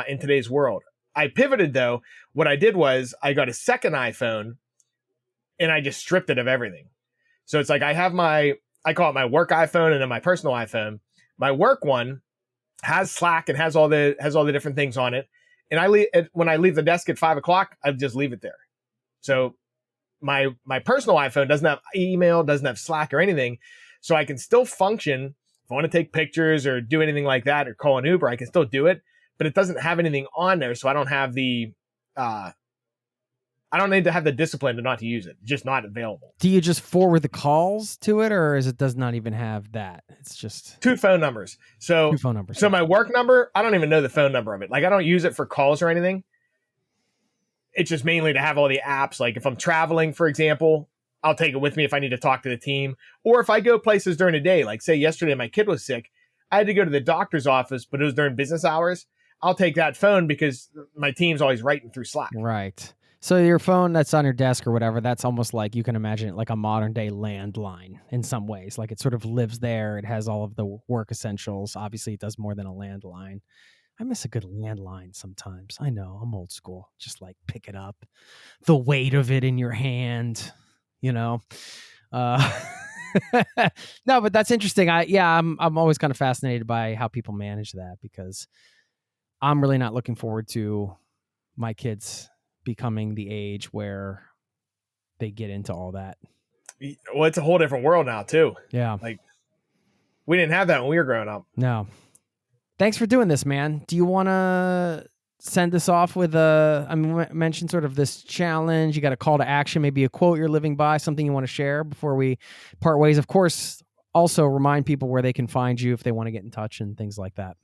in today's world. I pivoted though. What I did was I got a second iPhone, and I just stripped it of everything. So it's like I call it my work iPhone and then my personal iPhone. My work one has Slack and has all the different things on it. And when I leave the desk at 5:00, I just leave it there. So my personal iPhone doesn't have email, doesn't have Slack or anything. So I can still function. If I want to take pictures or do anything like that or call an Uber, I can still do it, but it doesn't have anything on there. So I don't have I don't need to have the discipline to not to use it. It's just not available. Do you just forward the calls to it, or does not even have that? It's just 2 phone numbers. So 2 phone numbers. So my work number, I don't even know the phone number of it. Like I don't use it for calls or anything. It's just mainly to have all the apps. Like if I'm traveling, for example, I'll take it with me if I need to talk to the team. Or if I go places during the day, like say yesterday my kid was sick, I had to go to the doctor's office, but it was during business hours. I'll take that phone because my team's always writing through Slack. Right. So your phone that's on your desk or whatever, that's almost like you can imagine it like a modern day landline in some ways. Like it sort of lives there. It has all of the work essentials. Obviously, it does more than a landline. I miss a good landline sometimes. I know, I'm old school. Just like pick it up, the weight of it in your hand, you know. No, but that's interesting. I'm always kind of fascinated by how people manage that because I'm really not looking forward to my kids becoming the age where they get into all that. Well, it's a whole different world now too. Yeah. Like we didn't have that when we were growing up. No. Thanks for doing this, man. Do you want to send this off with mention sort of this challenge? You got a call to action, maybe a quote you're living by, something you want to share before we part ways. Of course, also remind people where they can find you if they want to get in touch and things like that.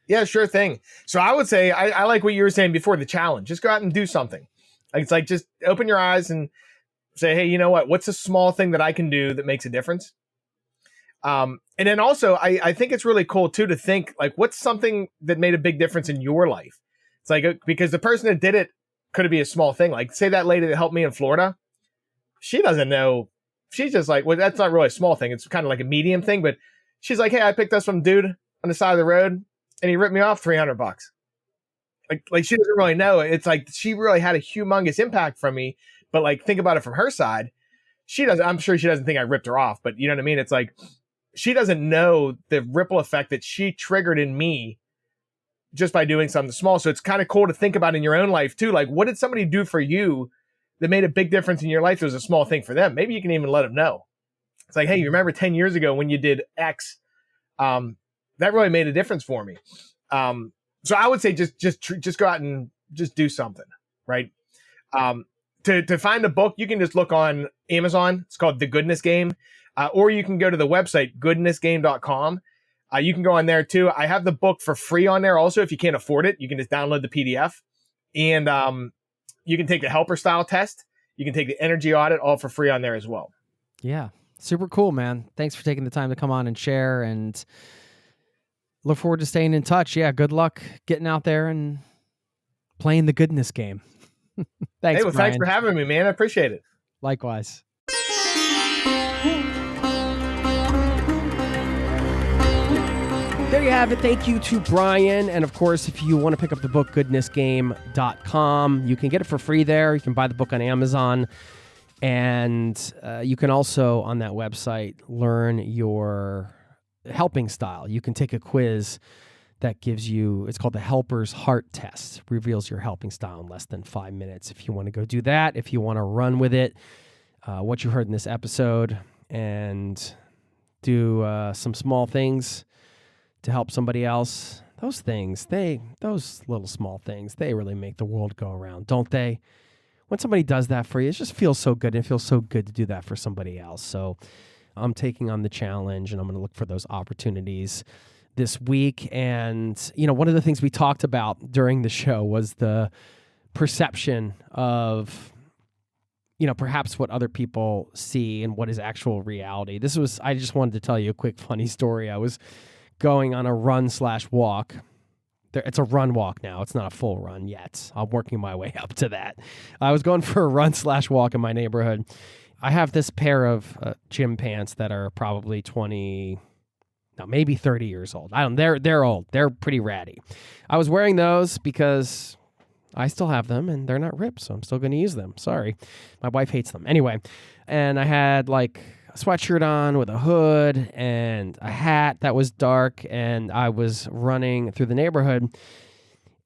Yeah, sure thing. So I would say, I like what you were saying before, the challenge. Just go out and do something. Like it's like, just open your eyes and say, hey, you know what? What's a small thing that I can do that makes a difference? And then also, I think it's really cool too to think like, what's something that made a big difference in your life? It's like, because the person that did it could be a small thing. Like say that lady that helped me in Florida, she doesn't know. She's just like, well, that's not really a small thing. It's kind of like a medium thing, but she's like, hey, I picked up some dude on the side of the road and he ripped me off $300. Like she doesn't really know. It's like she really had a humongous impact from me. But like, think about it from her side. I'm sure she doesn't think I ripped her off, but you know what I mean? It's like, she doesn't know the ripple effect that she triggered in me just by doing something small. So it's kind of cool to think about in your own life too. Like, what did somebody do for you that made a big difference in your life? It was a small thing for them. Maybe you can even let them know. It's like, hey, you remember 10 years ago when you did X? That really made a difference for me. So I would say just go out and just do something, right? To find a book, you can just look on Amazon. It's called The Goodness Game. Or you can go to the website, goodnessgame.com. You can go on there too. I have the book for free on there. Also, if you can't afford it, you can just download the PDF. And you can take the helper style test. You can take the energy audit, all for free on there as well. Yeah. Super cool, man. Thanks for taking the time to come on and share, and look forward to staying in touch. Yeah, good luck getting out there and playing the goodness game. Thanks, Bryan. Thanks for having me, man. I appreciate it. Likewise. There you have it. Thank you to Bryan. And of course, if you want to pick up the book, goodnessgame.com, you can get it for free there. You can buy the book on Amazon. And you can also, on that website, learn your helping style. You can take a quiz that gives you, it's called the Helper's Heart Test, reveals your helping style in less than 5 minutes. If you want to go do that, if you want to run with it, what you heard in this episode, and do some small things to help somebody else, those little small things, they really make the world go around, don't they? When somebody does that for you, it just feels so good. It feels so good to do that for somebody else. So I'm taking on the challenge, and I'm going to look for those opportunities this week. And, one of the things we talked about during the show was the perception of, perhaps what other people see and what is actual reality. I just wanted to tell you a quick funny story. I was going on a run/walk. It's a run walk now. It's not a full run yet. I'm working my way up to that. I was going for a run/walk in my neighborhood. I have this pair of gym pants that are probably 20, no, maybe 30 years old. They're old. They're pretty ratty. I was wearing those because I still have them and they're not ripped, so I'm still going to use them. Sorry. My wife hates them. Anyway, and I had like a sweatshirt on with a hood and a hat that was dark, and I was running through the neighborhood,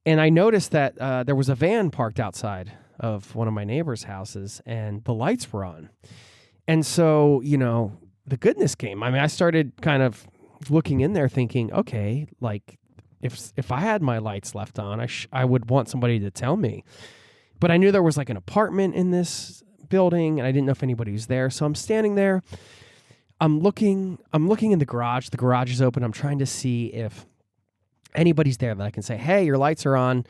and I noticed that there was a van parked outside of one of my neighbor's houses, and the lights were on. And so, the goodness came. I mean, I started kind of looking in there thinking, okay, like if I had my lights left on, I would want somebody to tell me. But I knew there was like an apartment in this building, and I didn't know if anybody was there. So I'm standing there. I'm looking in the garage. The garage is open. I'm trying to see if anybody's there that I can say, hey, your lights are on.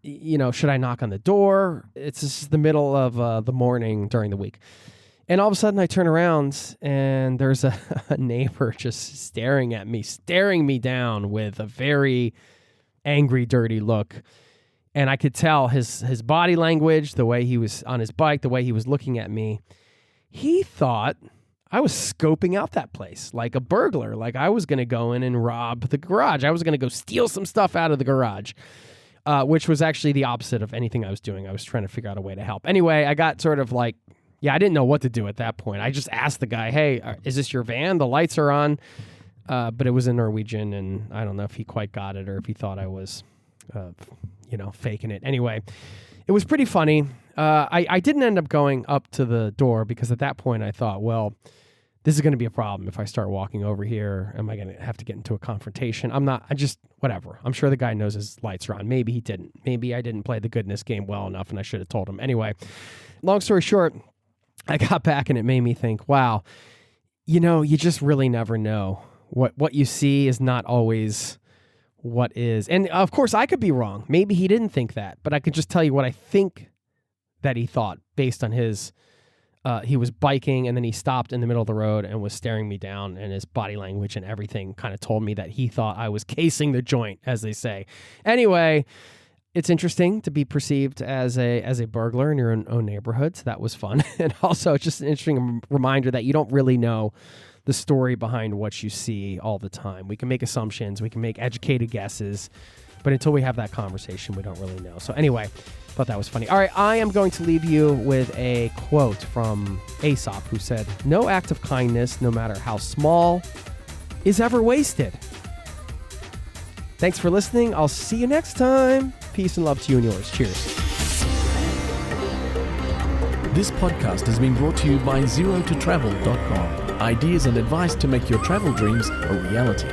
Should I knock on the door? It's just the middle of the morning during the week. And all of a sudden I turn around and there's a neighbor just staring me down with a very angry, dirty look. And I could tell his body language, the way he was on his bike, the way he was looking at me. He thought I was scoping out that place like a burglar, like I was going to go in and rob the garage. I was going to go steal some stuff out of the garage. Which was actually the opposite of anything I was doing. I was trying to figure out a way to help. Anyway, I got sort of like, I didn't know what to do at that point. I just asked the guy, hey, is this your van? The lights are on. But it was in Norwegian, and I don't know if he quite got it or if he thought I was, faking it. Anyway, it was pretty funny. I didn't end up going up to the door because at that point I thought, well, this is going to be a problem if I start walking over here. Am I going to have to get into a confrontation? Whatever. I'm sure the guy knows his lights are on. Maybe he didn't. Maybe I didn't play the goodness game well enough and I should have told him. Anyway, long story short, I got back and it made me think, wow, you just really never know. What you see is not always what is. And of course, I could be wrong. Maybe he didn't think that, but I could just tell you what I think that he thought based on his... he was biking and then he stopped in the middle of the road and was staring me down, and his body language and everything kind of told me that he thought I was casing the joint, as they say. Anyway, it's interesting to be perceived as a burglar in your own neighborhood. So that was fun. And also just an interesting reminder that you don't really know the story behind what you see all the time. We can make assumptions, we can make educated guesses, but until we have that conversation, we don't really know. So anyway, thought that was funny. All right, I am going to leave you with a quote from Aesop, who said, "No act of kindness, no matter how small, is ever wasted." Thanks for listening. I'll see you next time. Peace and love to you and yours. Cheers. This podcast has been brought to you by ZeroToTravel.com. Ideas and advice to make your travel dreams a reality.